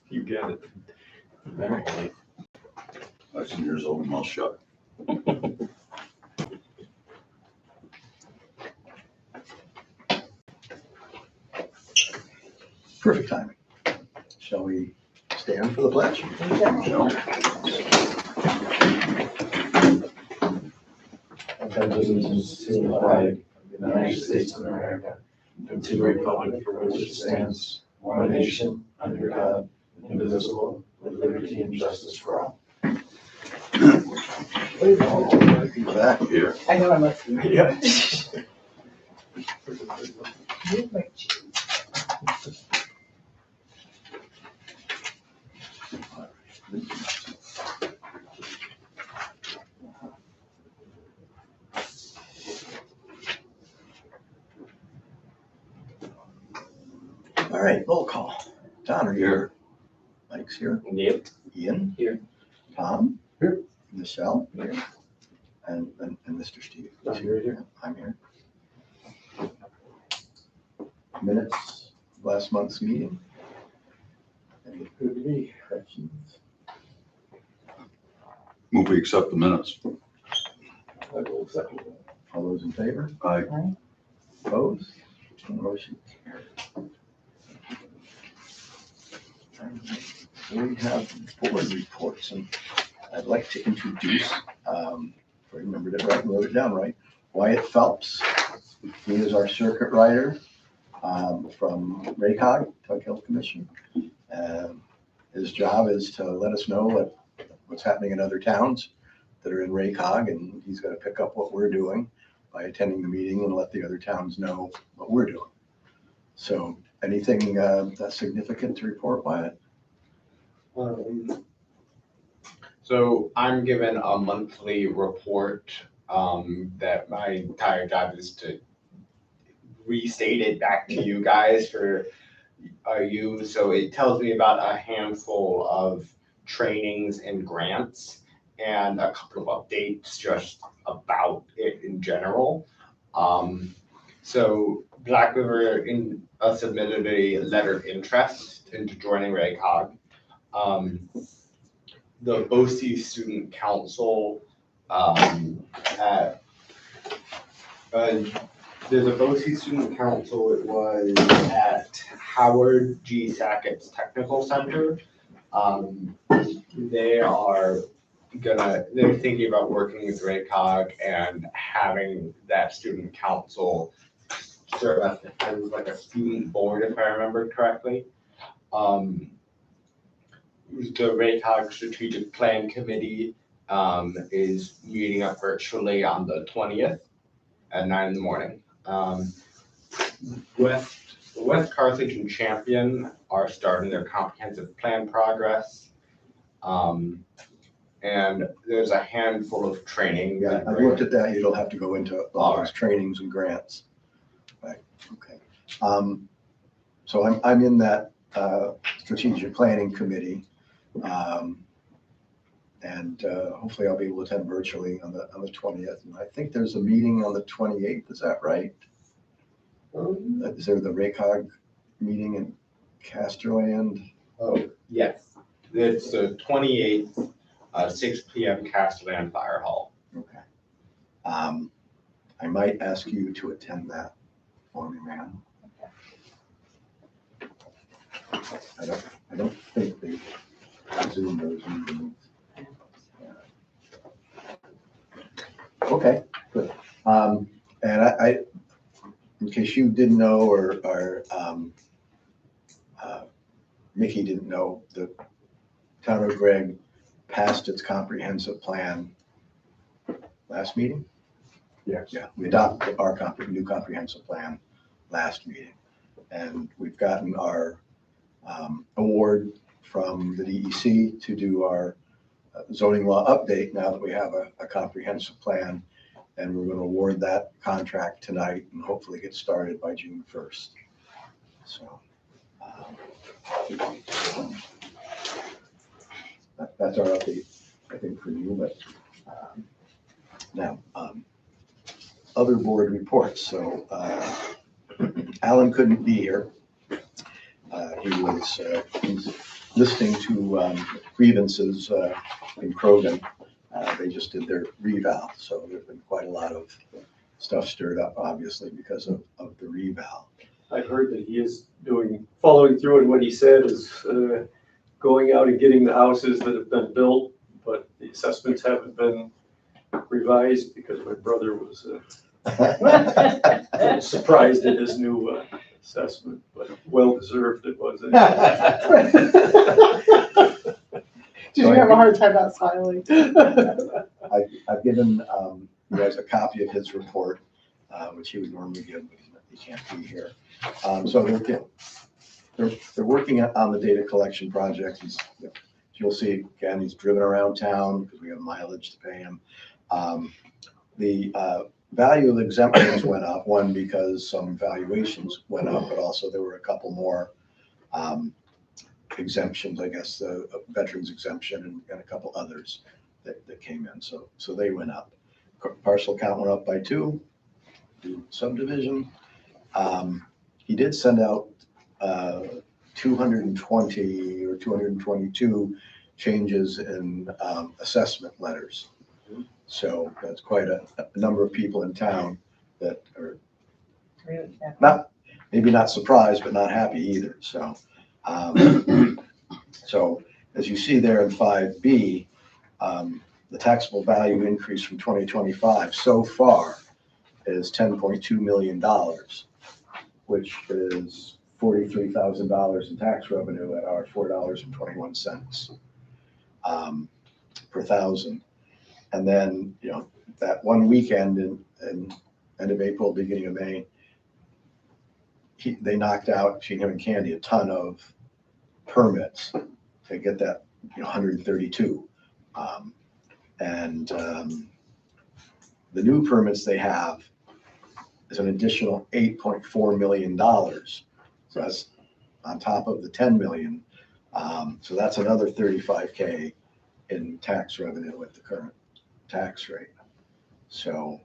You get it. Apparently. I've seen yours open mouth shut. Perfect timing. Shall we stand for the pledge? Allegiance to the flag of the United States of America and to the republic for which it stands, one nation, under God, indivisible, with liberty and justice for all. Back Here. I know I must be. Yeah. All right, roll call. Don, are you here? Mike's here. Yep. Ian? Here. Tom? Here. Michelle? Here. And Mr. Steve? I'm here. I'm here. Minutes, last month's meeting. Any questions? Move we accept the minutes. I will second that. All those in favor? Aye. Opposed? Motion carried. We have board reports, and I'd like to introduce, if I remembered it right, wrote it down right, Wyatt Phelps. He is our circuit rider from RACOG, Tug Hill Commission. His job is to let us know what's happening in other towns that are in RACOG, and he's going to pick up what we're doing by attending the meeting and let the other towns know what we're doing. So anything that's significant to report, Wyatt? So I'm given a monthly report that my entire job is to restate it back to you guys for use. So it tells me about a handful of trainings and grants and a couple of updates just about it in general. So Black River submitted a letter of interest into joining RACOG. The BOCES Student Council there's a BOCES Student Council. It was at Howard G. Sackett's Technical Center. They're thinking about working with RACOG and having that student council serve as like a student board, if I remember correctly. The RACOG Strategic Plan Committee is meeting up virtually on the 20th at 9 in the morning. West Carthage and Champion are starting their comprehensive plan progress. And there's a handful of training. Yeah, I've looked at that. You don't have to go into all those trainings and grants. Right, okay. So I'm in that strategic planning committee. And hopefully I'll be able to attend virtually on the 20th. And I think there's a meeting on the 28th, is that right? Is there the RACOG meeting in Casterland? Oh, yes. It's the 28th, 6 p.m. Castellan Fire Hall. Okay. I might ask you to attend that for me, man. I don't think they Zoom those meetings. Okay, good. And I, in case you didn't know, or Mickey didn't know, the town of Gregg passed its comprehensive plan last meeting. Yes. Yeah, we adopted our new comprehensive plan last meeting, and we've gotten our award from the DEC to do our zoning law update now that we have a comprehensive plan, and we're going to award that contract tonight and hopefully get started by June 1st. So that's our update, I think, for you. But now, other board reports. So Alan couldn't be here. he's listening to grievances in Krogan. They just did their reval, so there's been quite a lot of stuff stirred up, obviously, because of the reval. I've heard that he is following through, and what he said is going out and getting the houses that have been built, but the assessments haven't been revised because my brother was surprised at his new assessment, but well-deserved it was. Did you have a hard time not smiling? I've given you guys a copy of his report, which he would normally give, but he can't be here. So they're working on the data collection project. You'll see, again, he's driven around town because we have mileage to pay him. The value of exemptions went up, one, because some valuations went up, but also there were a couple more exemptions, I guess, the veterans exemption and a couple others that came in. So they went up. Parcel count went up by 2, subdivision. He did send out 220 or 222 changes in assessment letters. So that's quite a number of people in town that are maybe not surprised, but not happy either. So, so as you see there in 5B, the taxable value increase from 2025 so far is $10.2 million, which is $43,000 in tax revenue at our $4.21 per thousand. And then, that one weekend in end of April, beginning of May, they knocked out, between him and Candy, a ton of permits to get that, 132. The new permits they have is an additional $8.4 million. So that's on top of the 10 million. So that's another 35K in tax revenue at the current tax rate. So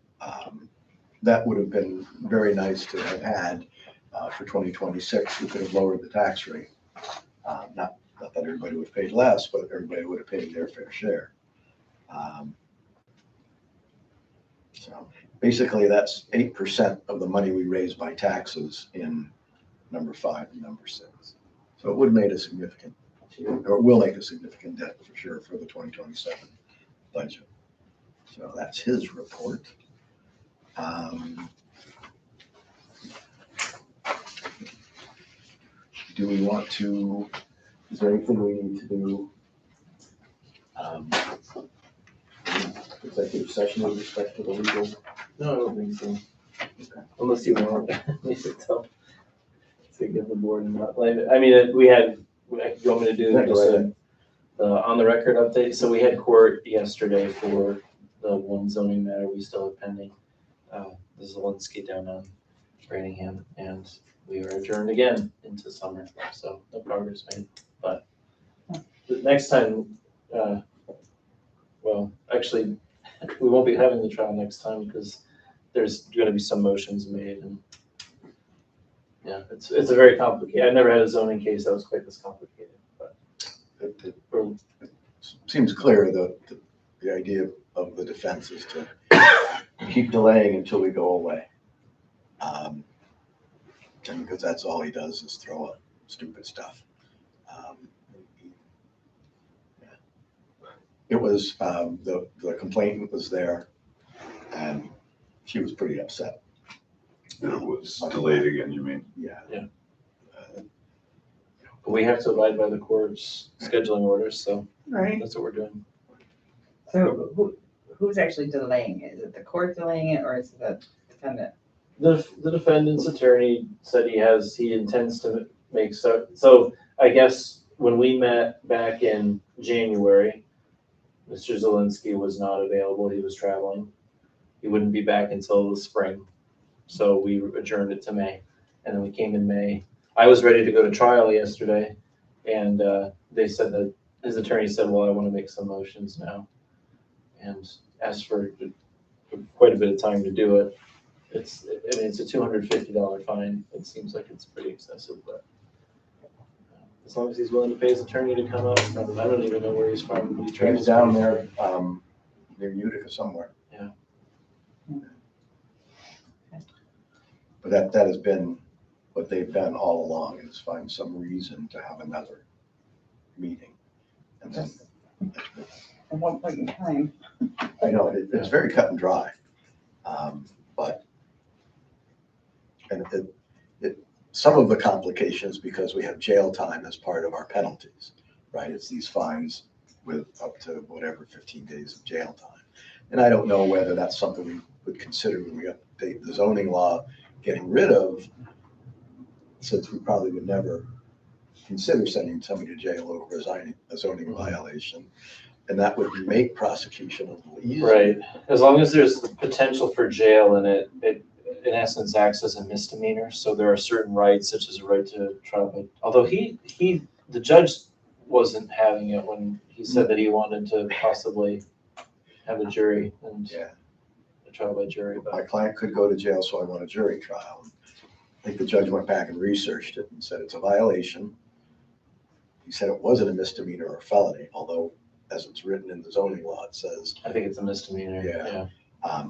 that would have been very nice to have had for 2026. We could have lowered the tax rate. Not that everybody would have paid less, but everybody would have paid their fair share. So basically that's 8% of the money we raise by taxes in number 5 and number 6. So it would have made a significant, or will make a significant dent for sure for the 2027 budget. So that's his report. Do we want to, is there anything we need to do? Executive session with respect to the legal? No, I don't think so. Okay. Unless you want me to tell, to give the board and not like it. I mean, we had, you want me to do Yeah, just go ahead. a on the record update? So we had court yesterday for the one zoning matter we still have pending. The Zelensky down on Framingham, and we are adjourned again into summer, so no progress made. But the next time, well, actually, we won't be having the trial next time because there's going to be some motions made, and yeah, it's a very complicated. I've never had a zoning case that was quite this complicated. But It seems clear that the idea of the defense is to keep delaying until we go away. And because that's all he does is throw out stupid stuff. It was, the complainant was there and she was pretty upset. It was delayed again, you mean? Yeah. Yeah. We have to abide by the court's scheduling orders, so Right. that's what we're doing. So who's actually delaying it? Is it the court delaying it, or is it the defendant? The defendant's attorney said he intends to make so I guess when we met back in January, Mr. Zelensky was not available. He was traveling. He wouldn't be back until the spring. So we adjourned it to May. And then we came in May. I was ready to go to trial yesterday. And they said that his attorney said, well, I want to make some motions now. And asked for quite a bit of time to do it. It's a $250 fine. It seems like it's pretty excessive, but long as he's willing to pay his attorney to come out. I don't even know where he's from. But he He's travels down there, near Utica somewhere. Yeah. But that has been what they've done all along, is find some reason to have another meeting. And then, At one point in time. I know, it's very cut and dry. But, and some of the complications, because we have jail time as part of our penalties, right? It's these fines with up to whatever, 15 days of jail time. And I don't know whether that's something we would consider when we update the zoning law, getting rid of, since we probably would never consider sending somebody to jail over a zoning violation. And that would make prosecution a little easier. Right, as long as there's the potential for jail and it in essence acts as a misdemeanor, so there are certain rights, such as a right to trial, but although the judge wasn't having it when he said that he wanted to possibly have a jury and Yeah. a trial by jury, My but client could go to jail, so I want a jury trial. I think the judge went back and researched it and said it's a violation. He said it wasn't a misdemeanor or felony, although as it's written in the zoning law, it says, I think it's a misdemeanor, Yeah. yeah.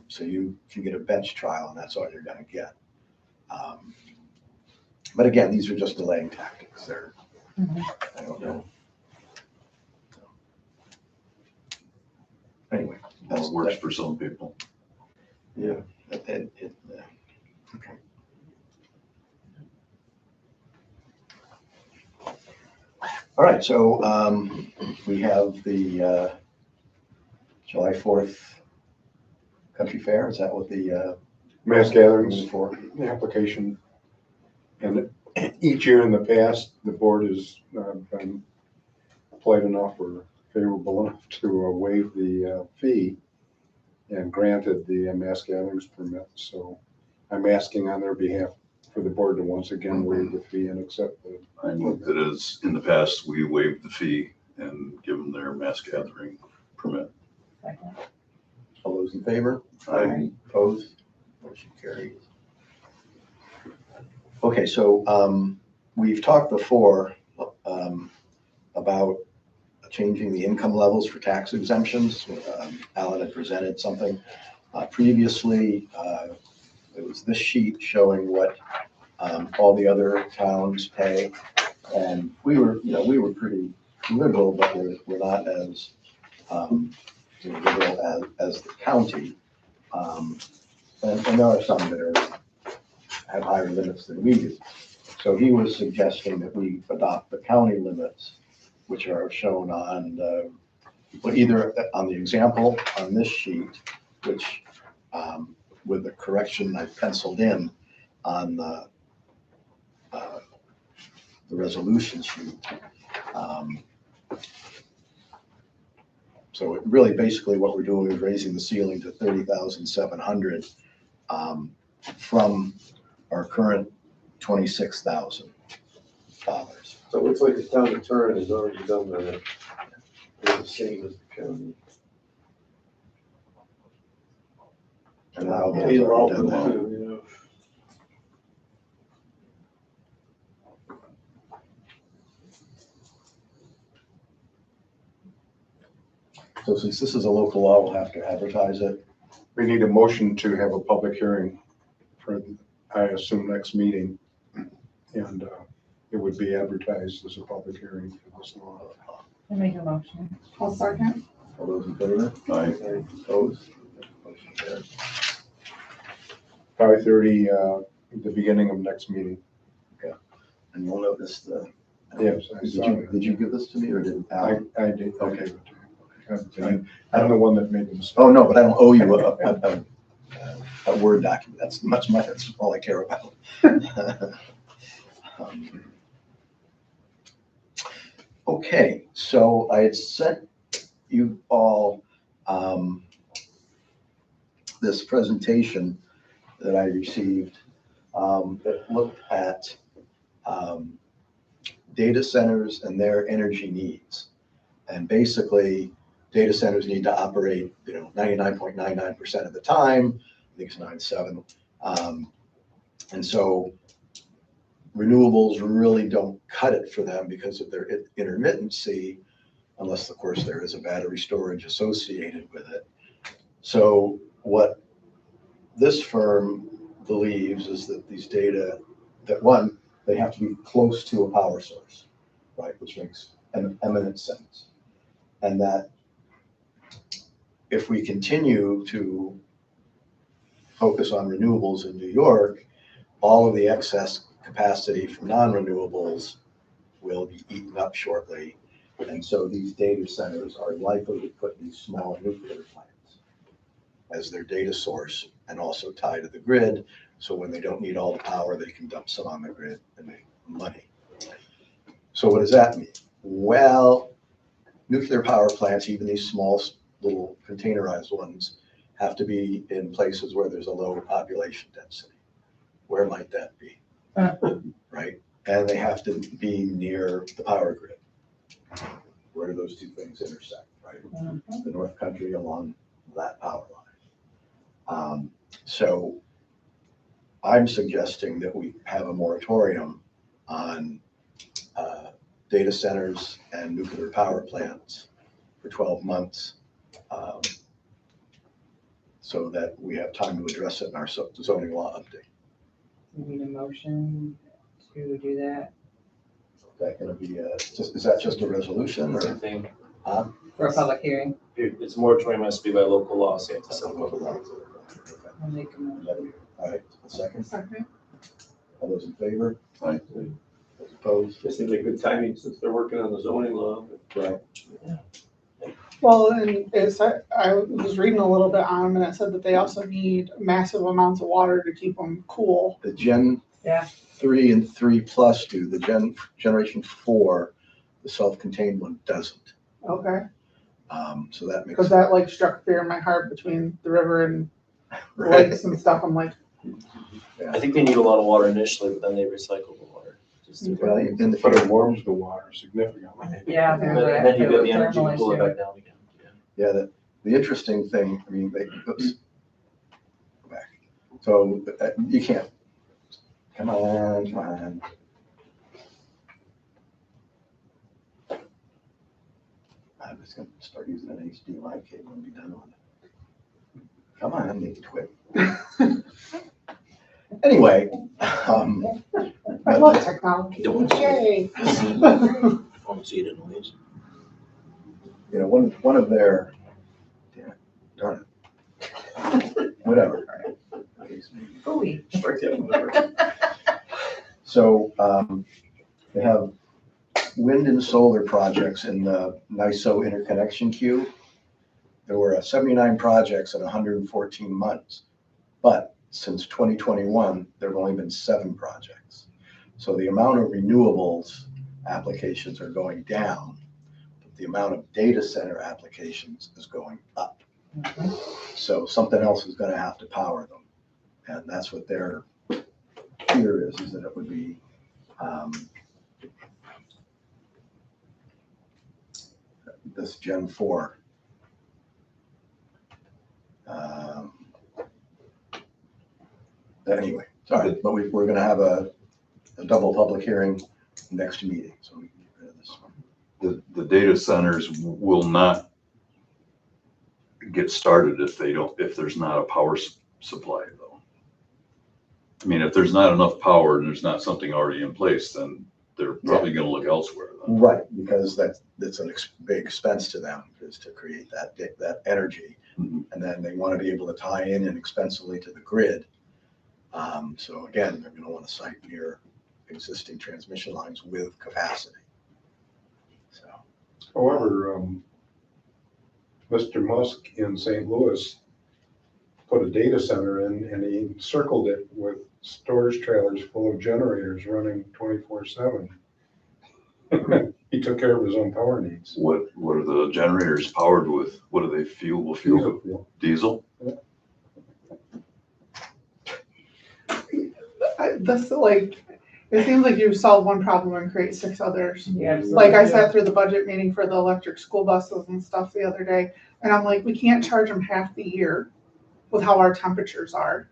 so you get a bench trial and that's all you're gonna get. But again, these are just delaying tactics. They're, I don't know. Anyway. Well, it works for some people. Okay. All right, so we have the July 4th Country Fair. Is that what the Mass gatherings, for? the application. And each year in the past, the board has been polite enough or favorable enough to waive the fee and granted the mass gatherings permit. So I'm asking on their behalf for the board to once again waive the fee and accept the. I move that as in the past, we waived the fee and give them their mass gathering permit. All those in favor? Aye. Opposed? Motion carries. Okay, so we've talked before about changing the income levels for tax exemptions. Alan had presented something previously. It was this sheet showing what all the other towns pay. And we were pretty liberal, but we're not as liberal as the county. And there are some that have higher limits than we do. So he was suggesting that we adopt the county limits, which are shown on either on the example on this sheet, which with the correction I penciled in on the resolution sheet. So it really basically what we're doing is raising the ceiling to $30,700 from our current $26,000. So it looks like the town attorney has already done that. They're the same as the county. And I'll get He it allowed done them that. to, you know. So since this is a local law, we'll have to advertise it. We need a motion to have a public hearing for, I assume, next meeting. And it would be advertised as a public hearing for this law. I make a motion. I'll second. All those in favor? Aye. Opposed? Motion carries. 5:30, the beginning of next meeting. And you'll notice the. Yes, I saw that. Did you give this to me or did Alan? I did. Okay. Give it to you. I'm the one that made the mistake. Oh, no, but I don't owe you a Word document. That's that's all I care about. Okay, so I had sent you all this presentation that I received that looked at data centers and their energy needs. And basically, data centers need to operate, 99.99% of the time. I think it's 97. And so renewables really don't cut it for them because of their intermittency, unless of course there is a battery storage associated with it. So what this firm believes is that these data, that one, they have to be close to a power source, right, which makes an eminent sense. And that if we continue to focus on renewables in New York, all of the excess capacity from non-renewables will be eaten up shortly. And so these data centers are likely to put these small nuclear plants as their data source and also tie to the grid. So when they don't need all the power, they can dump some on the grid and make money. So what does that mean? Well, nuclear power plants, even these small little containerized ones, have to be in places where there's a low population density. Where might that be? Right? And they have to be near the power grid. Where do those two things intersect, right? The North Country along that power line. So I'm suggesting that we have a moratorium on data centers and nuclear power plants for 12 months. So that we have time to address it in our zoning law update. We need a motion to do that Is that going to be is that just a resolution I or? think for a public hearing. it's moratorium has to be by local law, so you have to set a public law. I'll make a motion. All right, a second. Second. All those in favor? Aye. Those opposed? It seems like good timing since they're working on the zoning law. Right. Well, and I was reading a little bit on them, and it said that they also need massive amounts of water to keep them cool. The Gen Yeah. 3 and 3 Plus do. The Generation 4, the self-contained one, doesn't. Okay. So that makes. Because that like struck fear in my heart between the river and Right. lakes and stuff. I'm like, I think they need a lot of water initially, but then they recycle the water. Well, in the But it warms the water significantly. Yeah. And there's then you a get the energy to thermal pull it issue. back down again. Yeah, the interesting thing, I mean, oops, go back. So you can't, come on. I'm just gonna start using an HDMI cable and be done with it. Come on, make it quick. Anyway, I love technology. Yay. Won't see it in waves. you know, one of their, damn it, darn it, whatever. Ooh-wee. Strike that one. So they have wind and solar projects in the NISO interconnection queue. There were 79 projects in 114 months, but since 2021, there have only been 7 projects. So the amount of renewables applications are going down, but the amount of data center applications is going up. So something else is going to have to power them. And that's what their fear is that it would be this Gen 4. Anyway, sorry, but we're going to have a double public hearing next meeting, so we can get rid of this one. The data centers will not get started if there's not a power supply though. I mean, if there's not enough power and there's not something already in place, then they're probably gonna look elsewhere then. Right, because that's a big expense to them, is to create that energy. Mhm. And then they want to be able to tie in inexpensively to the grid. So again, they're going to want to site near existing transmission lines with capacity. So, However, Mr. Musk in St. Louis put a data center in and he circled it with storage trailers full of generators running 24/7. He took care of his own power needs. What are the generators powered with? What do they fuel? Diesel? This like, it seems like you solve one problem and create 6 others. Yeah. Like I sat through the budget meeting for the electric school buses and stuff the other day, and I'm like, we can't charge them half the year with how our temperatures are.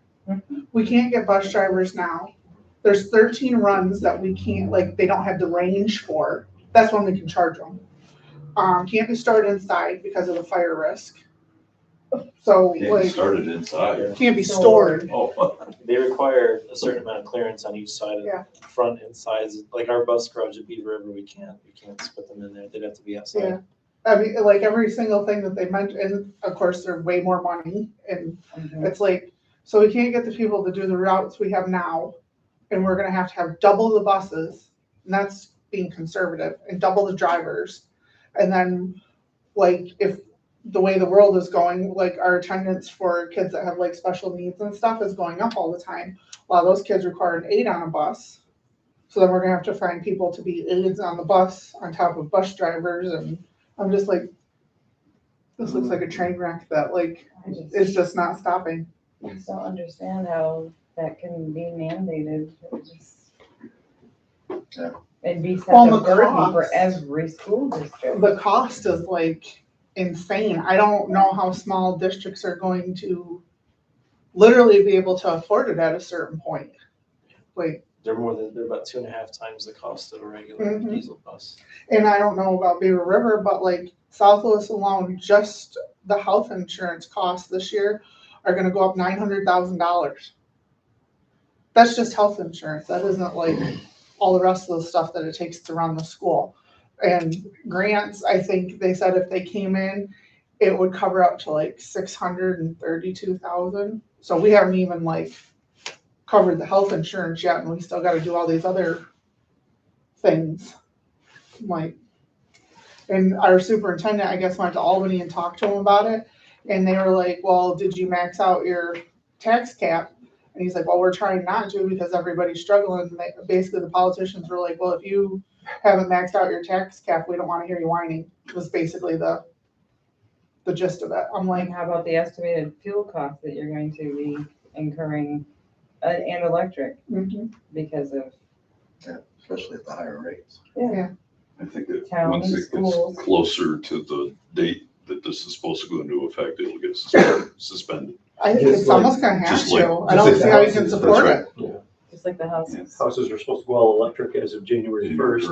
We can't get bus drivers now. there's 13 runs that we can't, like, they don't have the range for. That's when we can charge them. Can't be stored inside because of the fire risk. So Can't like, start it inside. can't be stored. Oh, They require a certain amount of clearance on each side of Yeah. the front and sides. Like our bus garage at Beaver River, we can't put them in there. They'd have to be outside. Yeah. I mean, like every single thing that they mentioned, and of course, they're way more money, and it's like, so we can't get the people to do the routes we have now, and we're gonna have to have double the buses, and that's being conservative, and double the drivers. And then, like, if the way the world is going, like our attendance for kids that have like special needs and stuff is going up all the time. A lot of those kids require an aide on a bus. So then we're gonna have to find people to be aides on the bus on top of bus drivers, and I'm just like, this looks like a train wreck that like is just not stopping. I just don't understand how that can be mandated. It just- Yeah. It'd be such Well, a the burden for cost. every school district. The cost is like insane. I don't know how small districts are going to literally be able to afford it at a certain point. Like, They're about 2.5 times the cost of a regular Mhm. diesel bus. and I don't know about Beaver River, but like South Louis alone, just the health insurance costs this year are gonna go up $900,000. That's just health insurance. That isn't like all the rest of the stuff that it takes to run the school. And grants, I think they said if they came in, it would cover up to like 632,000. So we haven't even like covered the health insurance yet, and we still gotta do all these other things. Like, and our superintendent, I guess, went to Albany and talked to him about it, and they were like, well, did you max out your tax cap? And he's like, well, we're trying not to because everybody's struggling. And basically the politicians were like, well, if you haven't maxed out your tax cap, we don't want to hear you whining, was basically the gist of it. I'm like, Like, how about the estimated fuel cost that you're going to be incurring, and electric because of, Especially at the higher rates. I think that Town once and it schools. gets closer to the date that this is supposed to go into effect, it'll get suspended. it's Just like- almost gonna have just like- to. I just don't like see the how you can houses. support That's it. just like the houses. Houses are supposed to go all electric as of January first,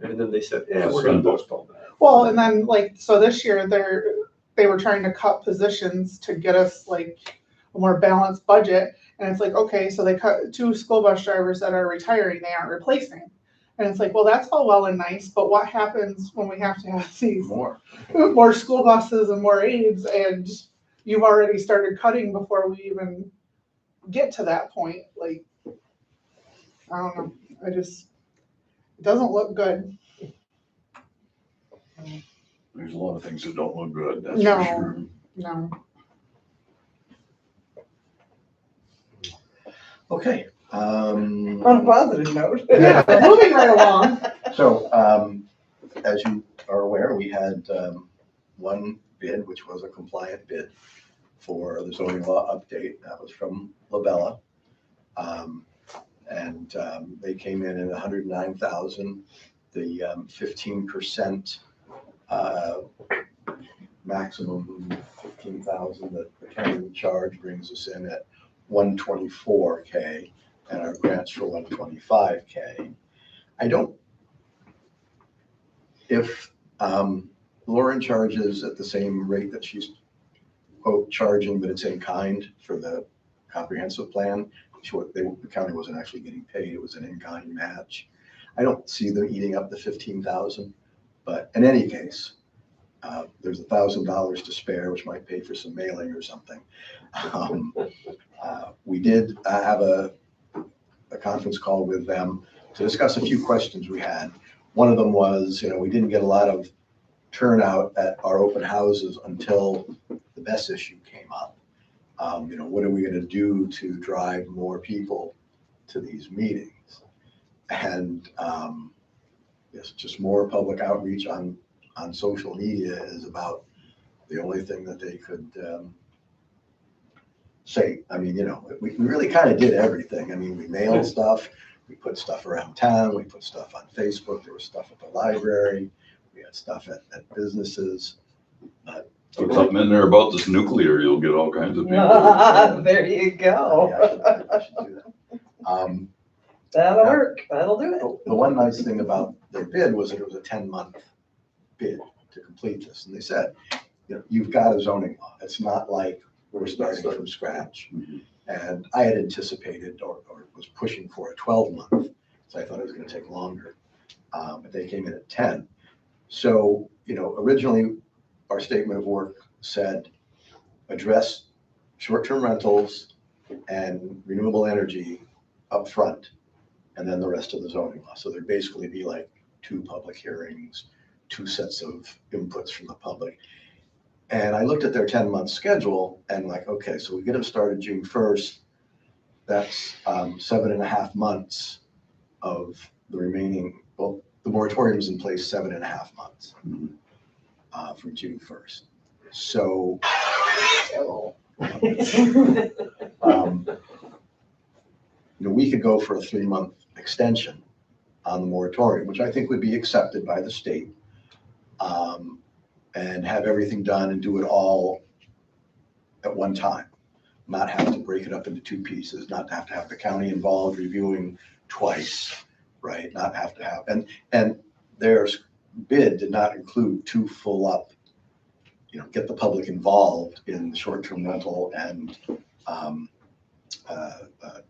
and then they said, yeah, we're gonna postpone that. Well, and then like, so this year they were trying to cut positions to get us like a more balanced budget. And it's like, okay, so they cut 2 school bus drivers that are retiring, they aren't replacing. And it's like, well, that's all well and nice, but what happens when we have to have these More. more school buses and more aides, and you've already started cutting before we even get to that point? Like, I don't know, it doesn't look good. There's a lot of things that don't look good, that's No. for sure. No. Okay. On a positive note. Yeah, moving right along. So, as you are aware, we had one bid, which was a compliant bid for the zoning law update. That was from Labella. And they came in at 109,000. The 15% maximum 15,000 that the county would charge brings us in at 124K, and our grants for 125K. I don't, if Lauren charges at the same rate that she's quote charging, but it's in kind for the comprehensive plan, the county wasn't actually getting paid, it was an in-kind match. I don't see them eating up the 15,000, but in any case, there's $1,000 to spare, which might pay for some mailing or something. We did have a conference call with them to discuss a few questions we had. One of them was, we didn't get a lot of turnout at our open houses until the BES issue came up. What are we going to do to drive more people to these meetings? And yes, just more public outreach on social media is about the only thing that they could say. I mean, we really kind of did everything. I mean, we mailed stuff, we put stuff around town, we put stuff on Facebook, there was stuff at the library, we had stuff at businesses. Put something in there about this nuclear, you'll get all kinds of people. There you go. Yeah, I should do that. That'll work, that'll do it. The one nice thing about their bid was that it was a 10-month bid to complete this. And they said, you know, you've got a zoning law. It's not like we're starting from scratch. And I had anticipated or was pushing for a 12-month, so I thought it was going to take longer. But they came in at 10. So, you know, originally our statement of work said address short-term rentals and renewable energy up front, and then the rest of the zoning law. So there'd basically be like 2 public hearings, 2 sets of inputs from the public. And I looked at their 10-month schedule and like, okay, so we get them started June 1st. That's 7.5 months of the remaining, well, the moratorium is in place 7.5 months from June 1st. So, you know, we could go for a 3-month extension on the moratorium, which I think would be accepted by the state, and have everything done and do it all at one time, not have to break it up into 2 pieces, not to have the county involved reviewing twice, right? Not have to have, and their bid did not include 2 full up, you know, get the public involved in the short-term rental and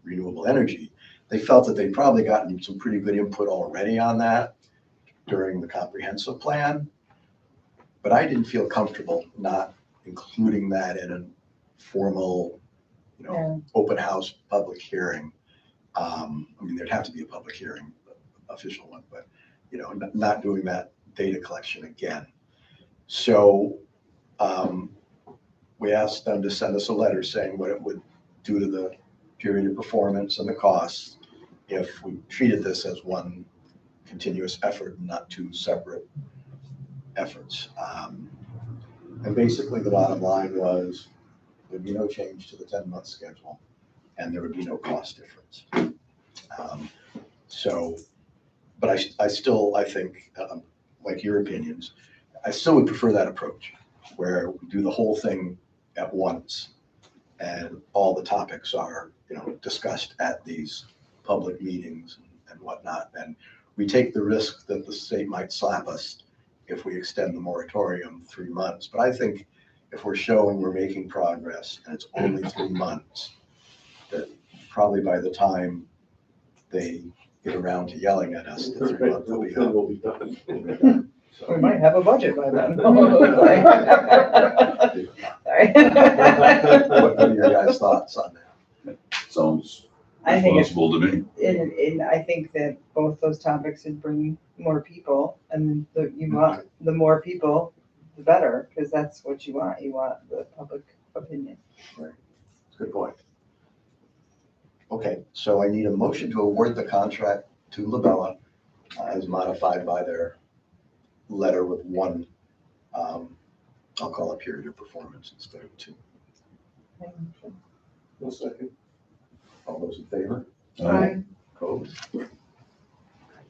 renewable energy. They felt that they'd probably gotten some pretty good input already on that during the comprehensive plan, but I didn't feel comfortable not including that in a formal, you know, open house public hearing. I mean, there'd have to be a public hearing, official one, but, you know, not doing that data collection again. So we asked them to send us a letter saying what it would do to the period of performance and the costs if we treated this as one continuous effort and not 2 separate efforts. And basically the bottom line was there'd be no change to the 10-month schedule and there would be no cost difference. So, but I still, I think, like your opinions, I still would prefer that approach where we do the whole thing at once and all the topics are, you know, discussed at these public meetings and whatnot. And we take the risk that the state might slap us if we extend the moratorium 3 months. But I think if we're showing we're making progress and it's only 3 months, that probably by the time they get around to yelling at us, the 3 months will be Then up. we'll be done. We'll be done. We So, might have a budget by then. Sorry. what are your guys' thoughts on that? Sounds I think it's, responsible to me. and I think that both those topics would bring more people, and you want the more people, the better, because that's what you want. You want the public opinion. Good point. Okay, so I need a motion to award the contract to Labella as modified by their letter with 1, I'll call it period of performance instead of 2. One second. All those in favor? Aye. Opposed?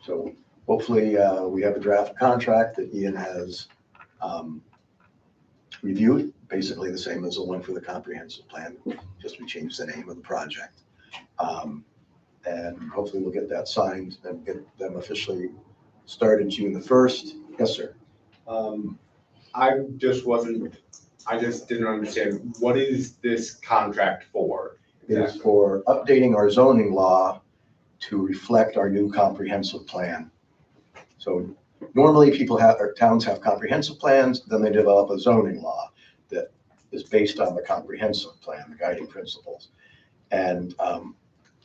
So hopefully we have a draft contract that Ian has reviewed, basically the same as the one for the comprehensive plan, just we changed the name of the project. And hopefully we'll get that signed and get them officially started June the 1st. Yes, sir. I just didn't understand, what is this contract for? It is for updating our zoning law to reflect our new comprehensive plan. So normally towns have comprehensive plans, then they develop a zoning law that is based on the comprehensive plan, the guiding principles. And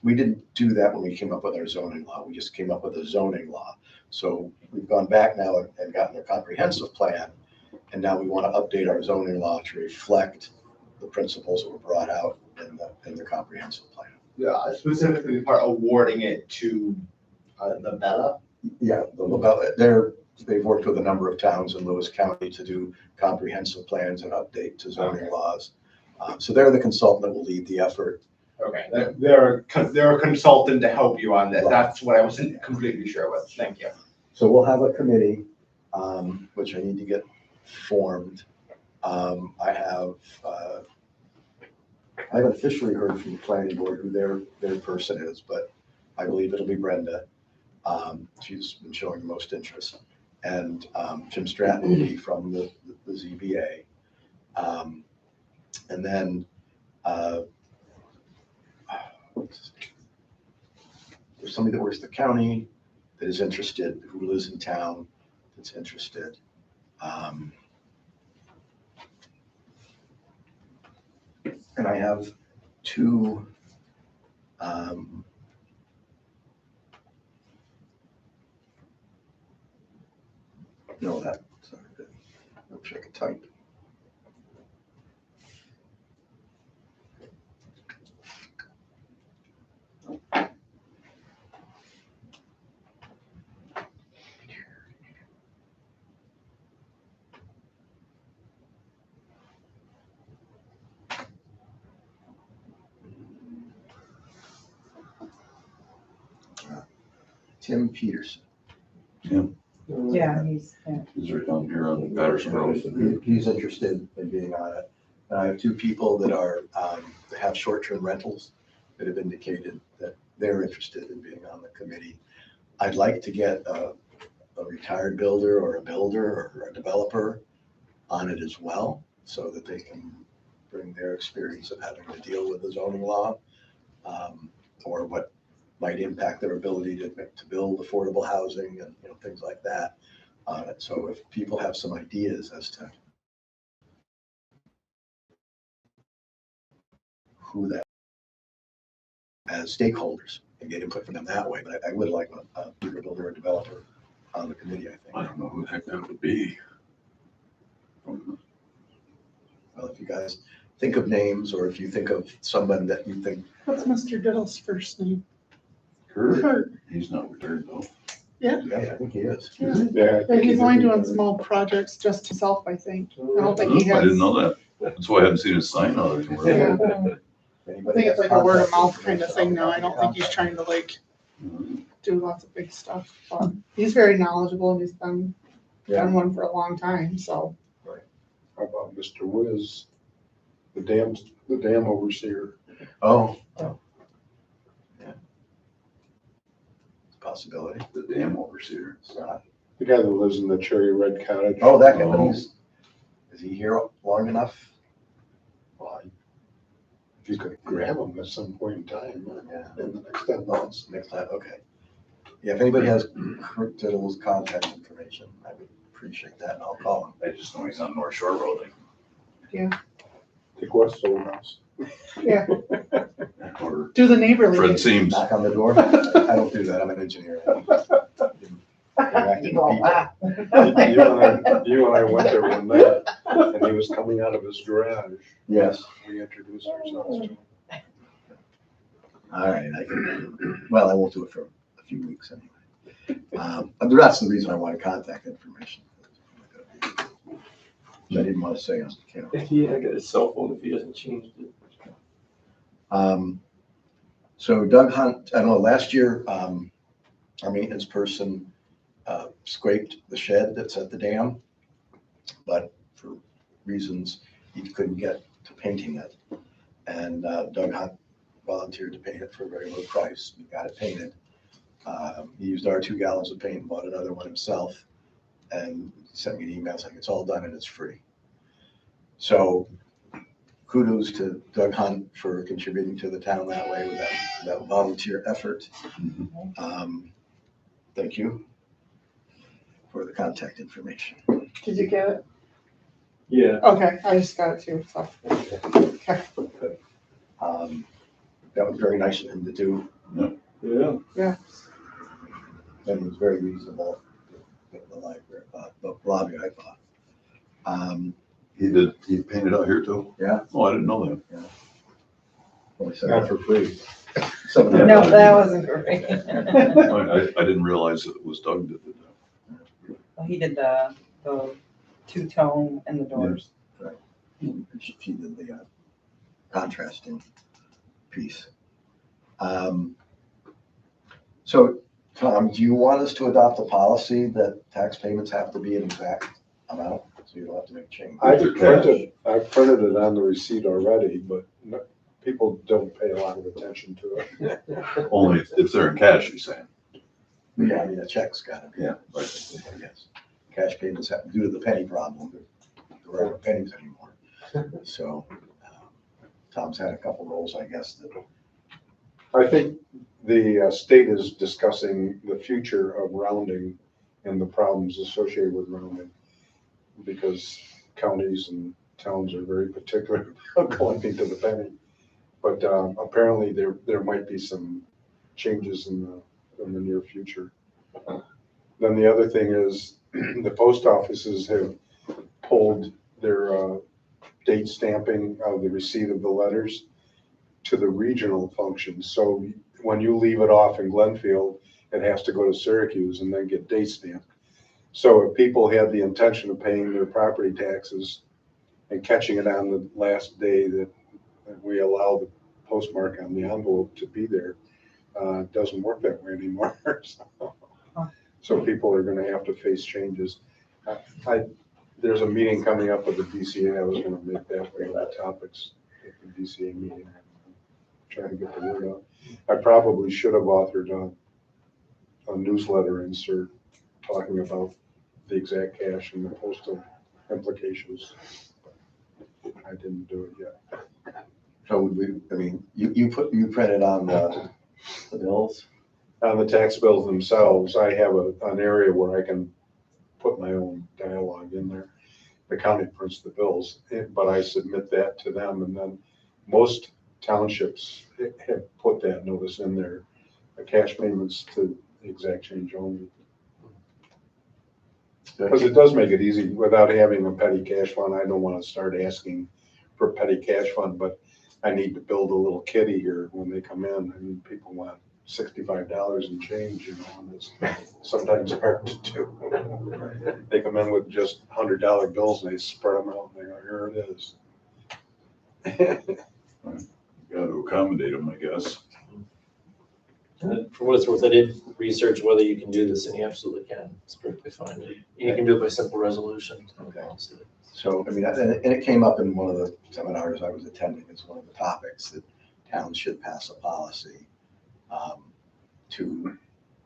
we didn't do that when we came up with our zoning law. We just came up with a zoning law. So we've gone back now and gotten a comprehensive plan. And now we want to update our zoning law to reflect the principles that were brought out in the comprehensive plan. Yeah, specifically the part awarding it to the Bella? Yeah, they've worked with a number of towns in Lewis County to do comprehensive plans and update to zoning laws. So they're the consultant that will lead the effort. Okay, they're a consultant to help you on this. Right. That's what I wasn't completely sure with. Thank you. So we'll have a committee, which I need to get formed. I haven't officially heard from the planning board who their person is, but I believe it'll be Brenda. She's been showing the most interest. And Jim Stratton will be from the ZBA. And then there's somebody that works the county that is interested, who lives in town, that's interested. And I have two no, that's not good. I wish I could type. Tim Peterson. Yeah, he's, yeah. Is right down here on Patterson Road. He's interested in being on it. And I have two people that are, that have short-term rentals that have indicated that they're interested in being on the committee. I'd like to get a retired builder or a builder or a developer on it as well, so that they can bring their experience of having to deal with the zoning law, or what might impact their ability to build affordable housing and, you know, things like that. So if people have some ideas as to who that, as stakeholders, and get input from them that way, but I would like a builder or developer on the committee, I think. I don't know who the heck that would be. Well, if you guys think of names, or if you think of someone that you think, What's Mr. Diddle's first name? Kurt, Kurt. he's not retired though. yeah, I think he is. Yeah. Yeah. Yeah, he's only doing small projects just himself, I think. I don't think he I has. didn't know that. That's why I hadn't seen his sign on it. Yeah. I Anybody think it's has like a word of contact mouth kind of information, thing now. I don't think he's trying to like do lots of big stuff. But he's very knowledgeable and he's done one for a long time, so. How about Mr. Wiz, the dam overseer? Oh. Yeah. It's a possibility. The dam overseer. It's not. The guy that lives in the Cherry Red Cottage. Oh, that guy, but Oh. is he here long enough? Well, If you could grab him at some point in time, yeah, in the next 10 months. next time, okay. Yeah, if anybody has Kurt Diddle's contact information, I would appreciate that, and I'll call him. I just know he's on North Shore Road. Take West Old House. Yeah, Or do the neighborly. Fred Seams. Knock on the door? I don't do that, I'm an engineer. Interacting with people. You and I went there one night, and he was coming out of his garage. Yes, We introduced ourselves to him. all right, well, I won't do it for a few weeks anyway. That's the reason I wanted contact information. I didn't want to say on camera. If he had got his cell phone, if he hasn't changed it. So Doug Hunt, I don't know, last year, our maintenance person scraped the shed that's at the dam, but for reasons he couldn't get to painting it. And Doug Hunt volunteered to paint it for a very low price. We got it painted. He used our 2 gallons of paint and bought another one himself, and sent me an email saying it's all done and it's free. So kudos to Doug Hunt for contributing to the town that way with that volunteer effort. Thank you for the contact information. Did you get it? Yeah. Okay, I just got it too, so. Okay. That was very nice of him to do, Yeah. and it was very reasonable, the library, the lobby, I thought. He painted out here too? Yeah. Oh, I didn't know that. Only said Not for free. some of them- No, that wasn't great. I didn't realize that it was Doug that did that. Well, he did the two-tone and the doors. She did the contrasting piece. So, Tom, do you want us to adopt a policy that tax payments have to be an exact amount, so you don't have to make change? I printed it on the receipt already, but people don't pay a lot of attention to it. Only if they're in cash, you're saying. Yeah, I mean, a check's gotta be. Yeah, right. Yes. Cash payments have, due to the penny problem, there aren't pennies anymore. So, Tom's had a couple roles, I guess, that, I think the state is discussing the future of rounding and the problems associated with rounding, because counties and towns are very particular about collecting to the penny. But apparently there might be some changes in the near future. Then the other thing is the post offices have pulled their date stamping of the receipt of the letters to the regional functions. So when you leave it off in Glenfield, it has to go to Syracuse and then get date stamped. So if people had the intention of paying their property taxes and catching it on the last day that we allow the postmark on the envelope to be there, it doesn't work that way anymore. So people are gonna have to face changes. There's a meeting coming up with the DCA. I was gonna make that one of the topics at the DCA meeting. Trying to get the word out. I probably should have authored a newsletter insert talking about the exact cash and the postal implications. I didn't do it yet. so would we, I mean, you printed on the bills? On the tax bills themselves, I have an area where I can put my own dialogue in there. The county prints the bills, but I submit that to them, and then most townships have put that notice in there, cash payments to the exact change only. Because it does make it easy without having a petty cash fund. I don't want to start asking for a petty cash fund, but I need to build a little kitty here when they come in. I mean, people want $65 and change, and it's sometimes hard to do. They come in with just $100 bills and they spread them out and they go, here it is. Got to accommodate them, I guess. And for what it's worth, I did research whether you can do this, and you absolutely can. It's perfectly fine. You can do it by simple resolution. Okay. So, I mean, and it came up in one of the seminars I was attending as one of the topics, that towns should pass a policy to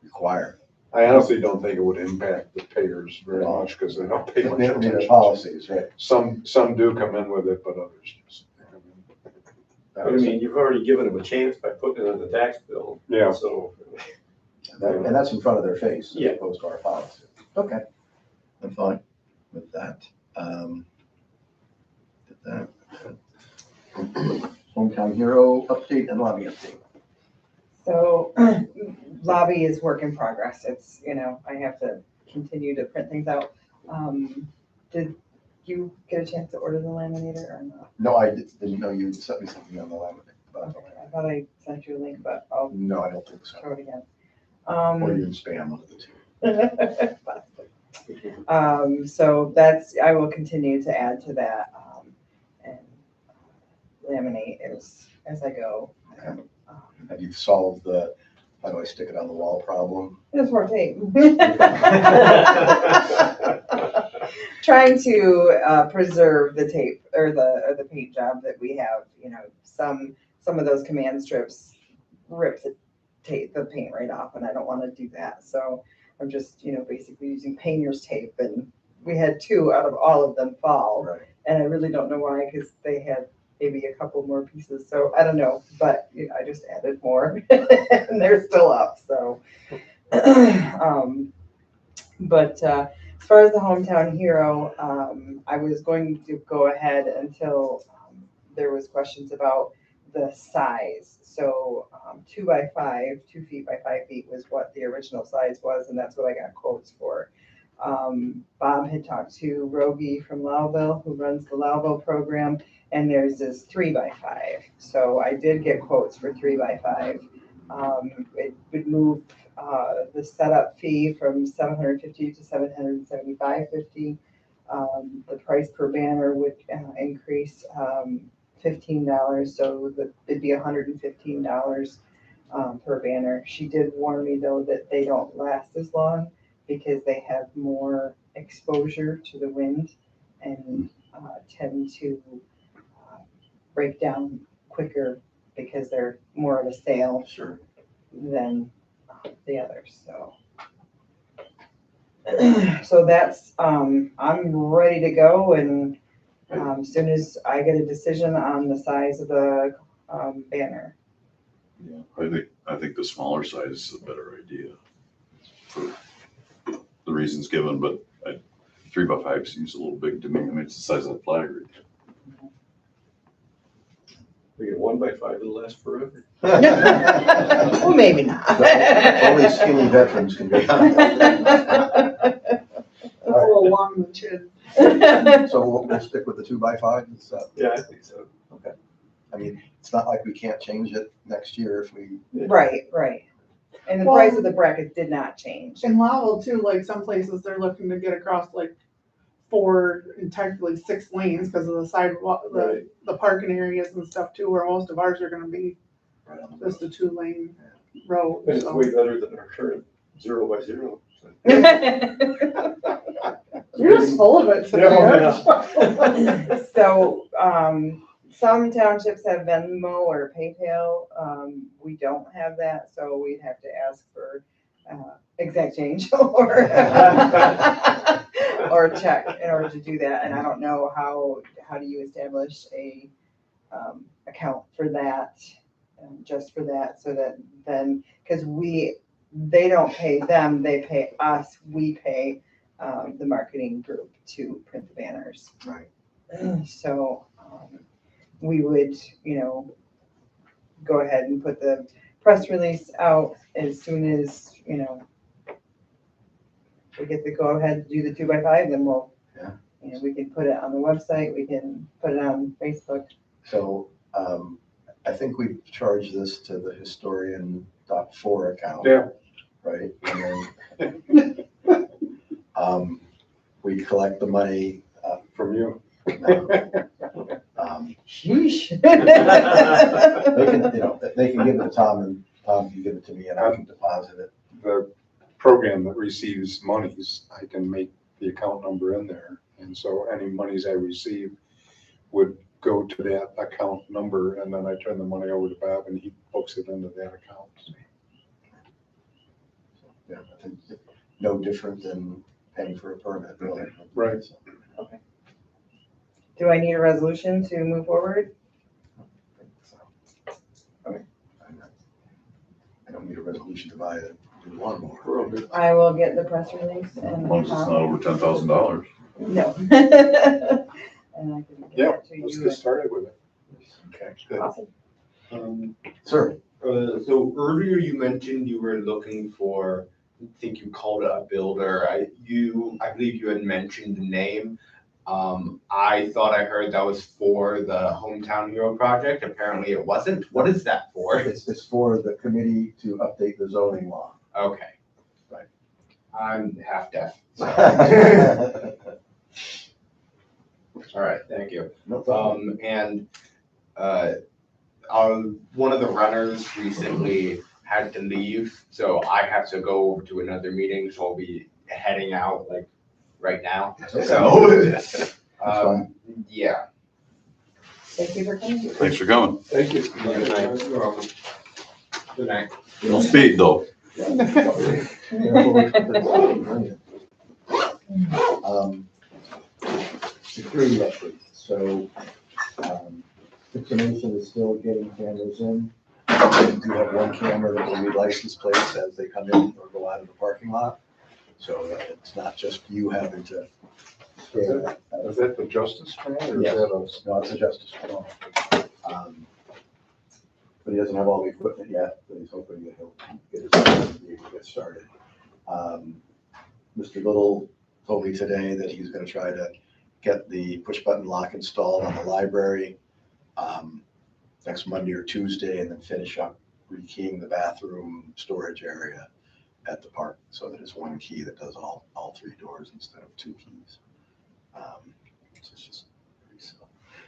require. I honestly don't think it would impact the payers very much because they don't pay much Their attention. policies, right? Some do come in with it, but others just. But I mean, you've already given them a chance by putting it on the tax bill. Yeah. So, And that's in front of their face, as Yeah. opposed to our policy. Okay, I'm fine with that. Did that. Hometown Hero update and lobby update. So lobby is work in progress. It's, I have to continue to print things out. Did you get a chance to order the laminator or not? No, I didn't know you sent me something on the laminate. Okay, I thought I sent you a link, but I'll No, I don't think so. show it again. Or you in spam, one of the two. So I will continue to add to that, and laminate as I go. Okay. Have you solved the, how do I stick it on the wall problem? There's more tape. Trying to preserve the tape or the paint job that we have. Some of those command strips rip the paint right off, and I don't want to do that. So I'm just basically using painter's tape, and we had 2 out of all of them fall, Right. and I really don't know why, because they had maybe a couple more pieces. So I don't know, but I just added more, and they're still up. So, but as far as the Hometown Hero, I was going to go ahead until there was questions about the size. So 2 by 5, 2 feet by 5 feet was what the original size was, and that's what I got quotes for. Bob had talked to Rogie from Lowville, who runs the Lowville program, and there's this 3 by 5. So I did get quotes for 3 by 5. It would move the setup fee from $750 to $775.50. The price per banner would increase $15, so it'd be $115 per banner. She did warn me though that they don't last as long because they have more exposure to the wind and tend to break down quicker because they're more of a sale Sure. than the others, so. So that's, I'm ready to go, and as soon as I get a decision on the size of the banner. Yeah, I think the smaller size is a better idea for the reasons given, but 3x5 seems a little big to me. I mean, it's the size of the flag right there. We get 1x5, it'll last forever. Well, maybe not. Only skinny veterans can be on that. It's a little long in the chin. So we'll stick with the 2x5? Is that- Yeah, I think so. Okay. I mean, it's not like we can't change it next year if we, Right, right. And the price of the bracket did not change. In Lowell too, like some places, they're looking to get across like 4 and technically 6 lanes because of the sidewalk, Right. the parking areas and stuff too, where most of ours are gonna be right on the just a 2-lane road. And it's So. way better than our current 0x0. You're just full of it today. Yeah. So, some townships have Venmo or PayPal. We don't have that, so we'd have to ask for, exact change or, or a check in order to do that. And I don't know how do you establish a, account for that, just for that, so that then, because they don't pay them, they pay us, we pay, the marketing group to print the banners. Right. So, we would, go ahead and put the press release out as soon as, we get the go ahead to do the 2x5, then we'll, Yeah. we can put it on the website, we can put it on Facebook. so, I think we charged this to the historian.4 account. Yeah. Right? And then, we collect the money, From you. Sheesh. they can give it to Tom and Tom can give it to me and I can deposit it. The program that receives monies, I can make the account number in there. And so any monies I receive would go to that account number, and then I turn the money over to Bob and he books it into that account. Yeah, I think no different than paying for a permit, really. Right. Do I need a resolution to move forward? I don't need a resolution to buy it, do one more. We're all good. I will get the press release As and. long as it's not over $10,000. No. And I can Yeah, get that to let's you. get started with it. Okay. Awesome. Sir, So earlier you mentioned you were looking for, I think you called it a builder. I believe you had mentioned the name. I thought I heard that was for the Hometown Hero project. Apparently it wasn't. What is that for? it's for the committee to update the zoning law. Okay. Right. I'm half deaf. All right, thank you. No problem. And one of the runners recently had to leave, so I have to go over to another meeting, so I'll be heading out like right now. Okay. So, fine. yeah. Thank you for coming. Thanks for coming. Thank you. Good night. You're welcome. Good night. Don't speed though. Security update, so, Pixelation is still getting cameras in. We do have one camera that will read license plates as they come in or go out of the parking lot. So it's not just you having to scan that. Is that the justice plan or is Yes. that a? No, it's a justice call. But he doesn't have all the equipment yet, but he's hoping that he'll get started. Mr. Little told me today that he's gonna try to get the push-button lock installed on the library next Monday or Tuesday, and then finish up rekeying the bathroom storage area at the park, so that it's one key that does all 3 doors instead of 2 keys. So it's just pretty simple.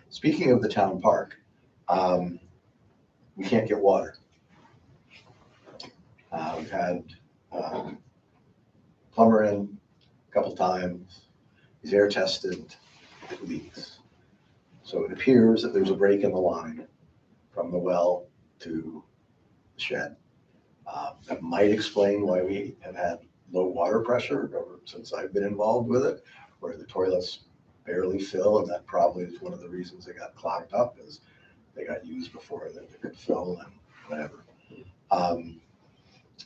Speaking of the town park, we can't get water. We've had plumber in a couple times. He's air tested, it leaks. So it appears that there's a break in the line from the well to the shed. That might explain why we have had low water pressure ever since I've been involved with it, where the toilets barely fill, and that probably is one of the reasons they got clogged up, is they got used before they could fill and whatever.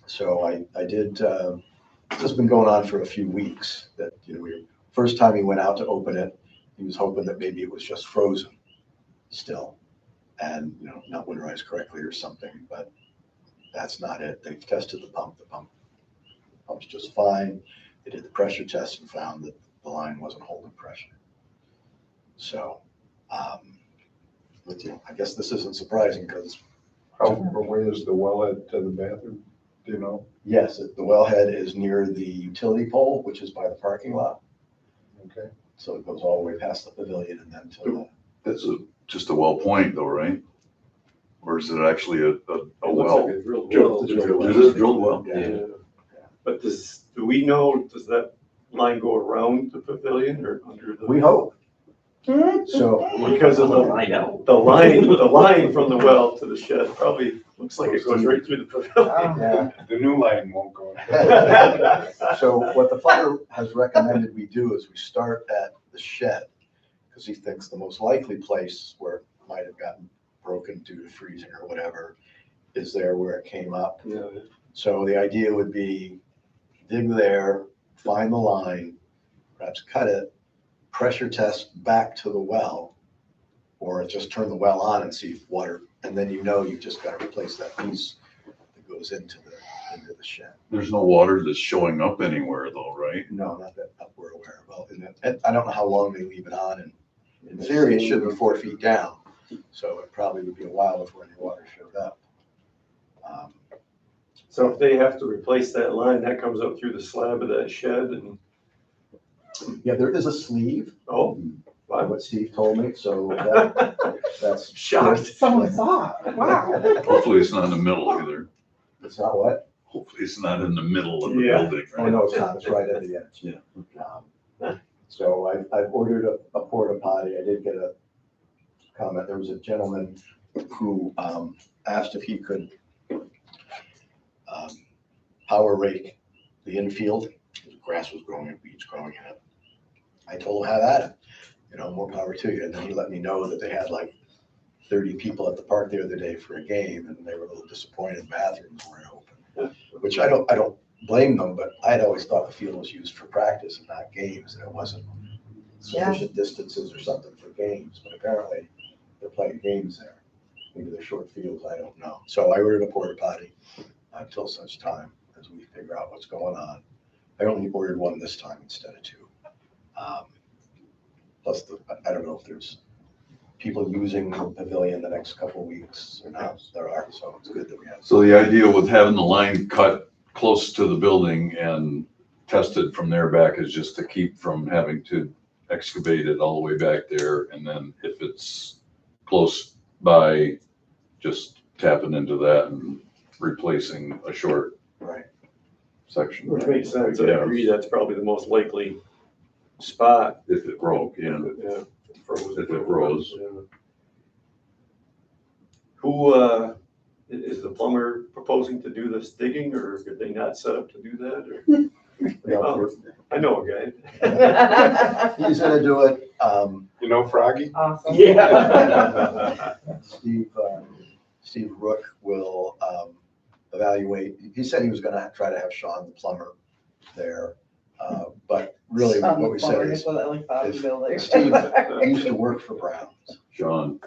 So I did, this has been going on for a few weeks, that, first time he went out to open it, he was hoping that maybe it was just frozen still and, not winterized correctly or something, but that's not it. They've tested the pump. The pump's just fine. They did the pressure test and found that the line wasn't holding pressure. So, but, I guess this isn't surprising because, How far away is the wellhead to the bathroom? Do you know? yes, the wellhead is near the utility pole, which is by the parking lot. Okay. So it goes all the way past the pavilion and then to It's just a well point though, right? Or is it actually a It looks well? like a drilled Drilled- well. drilled well. Is it drilled well? Yeah. Yeah. But do we know, does that line go around the pavilion or under the? We hope. So, Because of the line from the well to the shed probably looks like it goes right through the pavilion. yeah. The new line won't go. So what the plumber has recommended we do is we start at the shed, because he thinks the most likely place where it might have gotten broken due to freezing or whatever is there where it came up. Yeah. So the idea would be dig there, find the line, perhaps cut it, pressure test back to the well, or just turn the well on and see if water, and then you've just got to replace that piece that goes into the shed. There's no water that's showing up anywhere though, right? No, not that we're aware of. Well, and I don't know how long they leave it on, and in theory, it should be 4 feet down. So it probably would be a while before any water showed up. So if they have to replace that line, that comes up through the slab of that shed and, Yeah, there is a sleeve, oh, by wow. what Steve told me, so that's. Shocked. Someone saw it, wow. Hopefully it's not in the middle either. It's not what? Hopefully it's not in the middle of the Yeah. building, Oh, right? no, it's not. It's right at the edge. Yeah. So I've ordered a porta potty. I did get a comment. There was a gentleman who asked if he could power rake the infield. Grass was growing and weeds growing in it. I told him, have at it. More power to you. And then he let me know that they had like 30 people at the park the other day for a game, and they were a little disappointed bathrooms weren't open. Which I don't blame them, but I had always thought the field was used for practice and not games, and it wasn't sufficient distances or something for games, but apparently they're playing games there. Maybe they're short fields, I don't know. So I ordered a porta potty until such time as we figure out what's going on. I only ordered one this time instead of two. Plus, I don't know if there's people using the pavilion the next couple of weeks or not. There are, so it's good that we have. So the idea with having the line cut close to the building and tested from there back is just to keep from having to excavate it all the way back there. And then if it's close by, just tapping into that and replacing a short Right. section. Which makes sense. I Yeah. agree. That's probably the most likely spot. If it broke, yeah. Yeah. Froze. If it froze. Yeah. Who, is the plumber proposing to do this digging, or are they not set up to do that? Or, I know a guy. He's gonna do it. You know Froggy? Awesome. Yeah. Steve Rook will evaluate. He said he was gonna try to have Sean the plumber there. But really what we said is Building. Steve used to work for Browns. John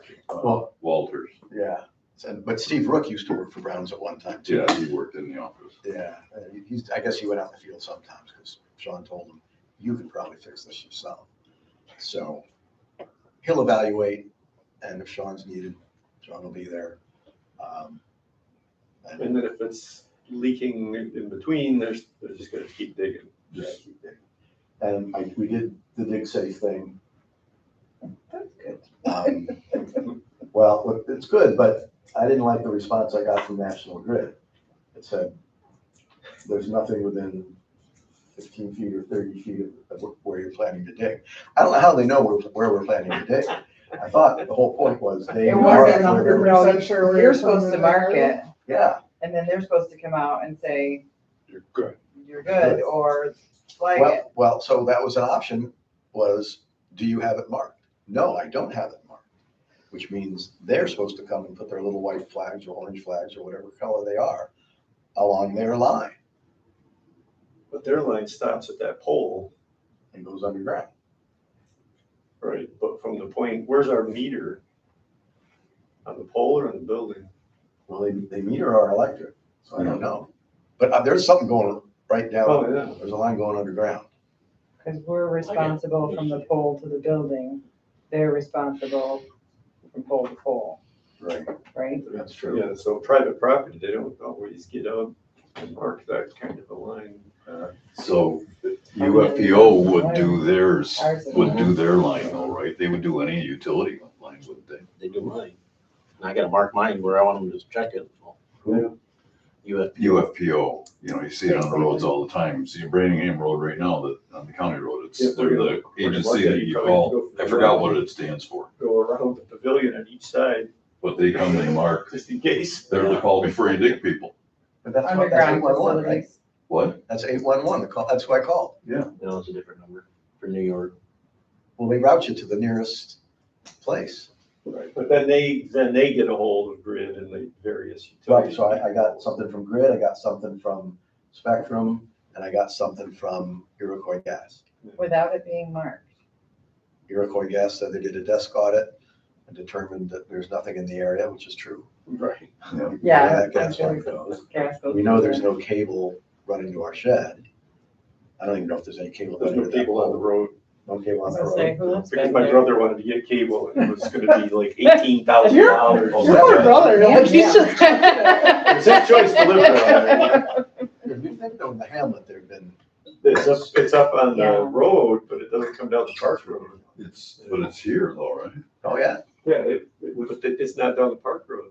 Walters. Yeah. But Steve Rook used to work for Browns at one time too. Yeah, he worked in the office. Yeah. I guess he went out in the field sometimes because Sean told him, you can probably fix this yourself. So he'll evaluate, and if Sean's needed, Sean will be there. And then if it's leaking in between, they're just gonna keep digging. Yeah, keep digging. And we did the dig safe thing. That's good. Well, look, it's good, but I didn't like the response I got from National Grid. It said, there's nothing within 15 feet or 30 feet of where you're planning to dig. I don't know how they know where we're planning to dig. I thought the whole point was they. It knew wasn't our- 100% sure where You're it's from supposed to in mark there. it, Yeah, and then they're supposed to come out and say, You're good. you're good, or flag it. well, so that was an option, was, do you have it marked? No, I don't have it marked, which means they're supposed to come and put their little white flags or orange flags or whatever color they are along their line But their line stops at that pole, and goes underground. right? But from the point, where's our meter? On the pole or on the building? Well, they meter our electric, so I don't know. But there's something going right down, Oh, yeah. there's a line going underground. Because we're responsible from the pole to the building, they're responsible from pole to pole, Right. right? That's true. Yeah, so private property, they don't always get out and mark that kind of a line. So UFPO would do theirs, Ours is would do their line though, right? They would do any utility line, wouldn't they? They do mine. And I gotta mark mine where I want them to check it. Yeah. UFPO, you know, you see it on the roads all the time. See Branningham Road right now, that on the county road, it's, Yeah, they're the agency that you call. I forgot what it stands for, Go around the pavilion on each side, but they come and mark, just in case. they're the call before you dig people. But that's Underground 811, right? facilities. What? That's 811, the call, that's who I called. No, it's a different number for New York. Well, they route you to the nearest place. Right, but then they get a hold of Grid and the various Right, utilities. so I got something from Grid, I got something from Spectrum, and I got something from Iroquois Gas. Without it being marked. Iroquois Gas said they did a desk audit and determined that there's nothing in the area, which is true. Right. Yeah, Where that I'm gas sure line goes. Gas goes We know through there's there. no cable running to our shed. I don't even know if there's any cable. There's running no to that cable on the pole. road, No cable I on was the gonna say, road. who lives because back my there? brother wanted to get cable and it was gonna be like $18,000. Your brother, like, he's Yeah. just. It's his choice to live there. If you've been to the Hamlet, there've been, It's up on Yeah. the road, but it doesn't come down the park road. But it's here though, right? oh yeah, Yeah, but it's not down the park road.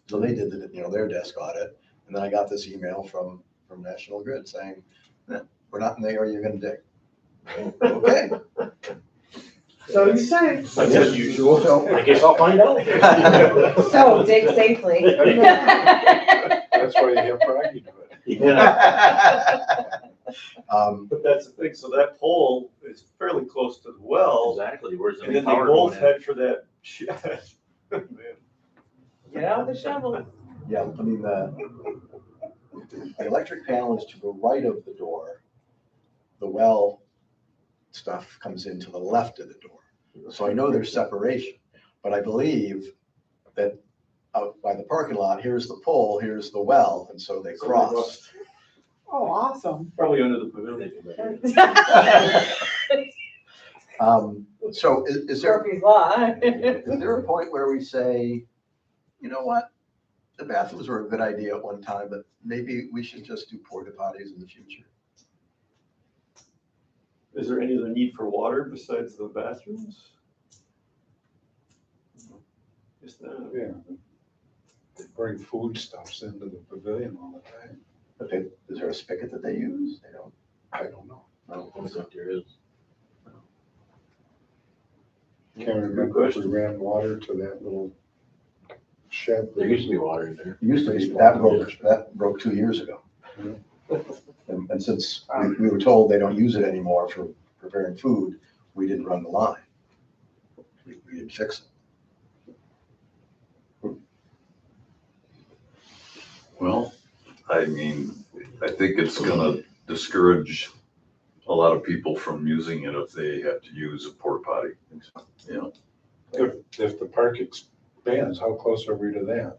so they did their desk audit. And then I got this email from National Grid saying, we're not in the area you're gonna dig. Okay. So you say. That's unusual. So- I guess I'll find out. So dig safely. That's why you have Froggy do it. But that's the thing, so that pole is fairly close to the well, Exactly, where's the and then new they power both going in? head for that shed. Man. Get out the shovel. Yeah, I mean, the electric panel is to the right of the door. The well stuff comes in to the left of the door. So I know there's separation, but I believe that out by the parking lot, here's the pole, here's the well, and so they cross. Oh, awesome. Probably under the pavilion. So is there, Murphy's Law. is there a point where we say, you know what? The bathrooms were a good idea at one time, but maybe we should just do porta potties in the future. Is there any other need for water besides the bathrooms? Guess not. Yeah. They bring foodstuffs into the pavilion all the time. But is there a spigot that they use? They don't. I don't know. I don't I think so. think there is. Can't remember if we ran water to that little shed. There used to be water in there. It used to be, that broke 2 years ago. And since we were told they don't use it anymore for preparing food, we didn't run the line. We didn't fix it. Well, I mean, I think it's gonna discourage a lot of people from using it if they have to use a porta potty. You know, If the park expands, how close are we to that?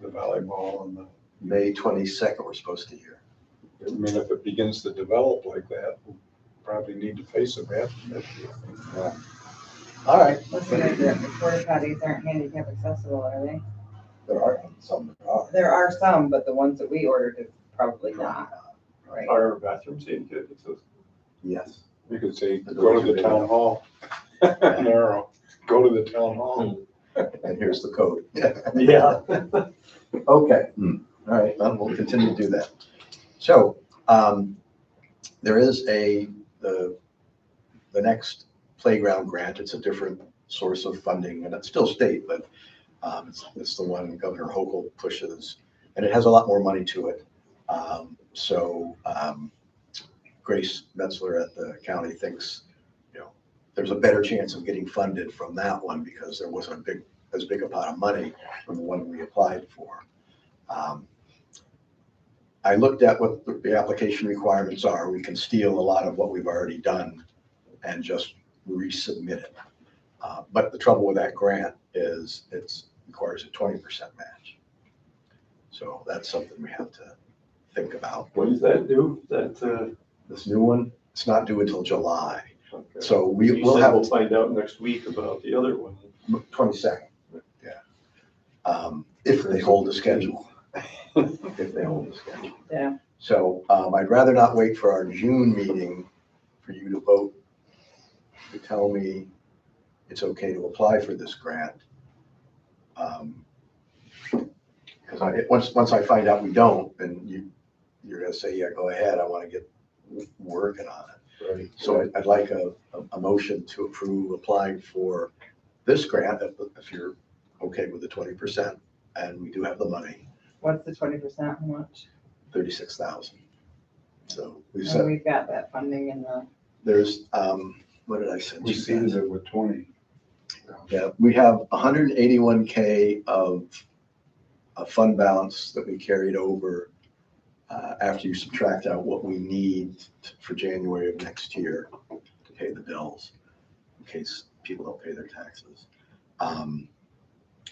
The volleyball and the, May 22nd, we're supposed to hear. I mean, if it begins to develop like that, we'll probably need to face a bathroom issue. All right, Listen, the porta potties aren't handicap accessible, are they? there are some that are. There are some, but the ones that we ordered is probably not, right? Are our bathrooms handicapped accessible? Yes. You could say, go to the town hall. Narrow, go to the town hall. And here's the code. Yeah. Okay, Hmm. all right, then we'll continue to do that. So, there is the next playground grant. It's a different source of funding, and it's still state, but it's the one Governor Hochul pushes, and it has a lot more money to it. Grace Metzler at the county thinks, there's a better chance of getting funded from that one because there wasn't as big a pot of money from the one we applied for. I looked at what the application requirements are. We can steal a lot of what we've already done and just resubmit it. But the trouble with that grant is it requires a 20% match. So that's something we have to think about. When does that do? This new one, it's not due until July. Okay. So You we'll said have we'll find out next week about the other one. 22nd. Yeah. If they hold the schedule. If they hold the schedule. Yeah. So I'd rather not wait for our June meeting for you to vote to tell me it's okay to apply for this grant. Because once I find out we don't, then you're gonna say, yeah, go ahead, I want to get working on it. Right. So I'd like a motion to approve applying for this grant if you're okay with the 20%, and we do have the money, What's the 20%? How much? 36,000. So we And said we've got that funding in the, there's what did I send We you seeded guys? it with 20. Yeah, we have 181K of a fund balance that we carried over after you subtract out what we need for January of next year to pay the bills, in case people don't pay their taxes.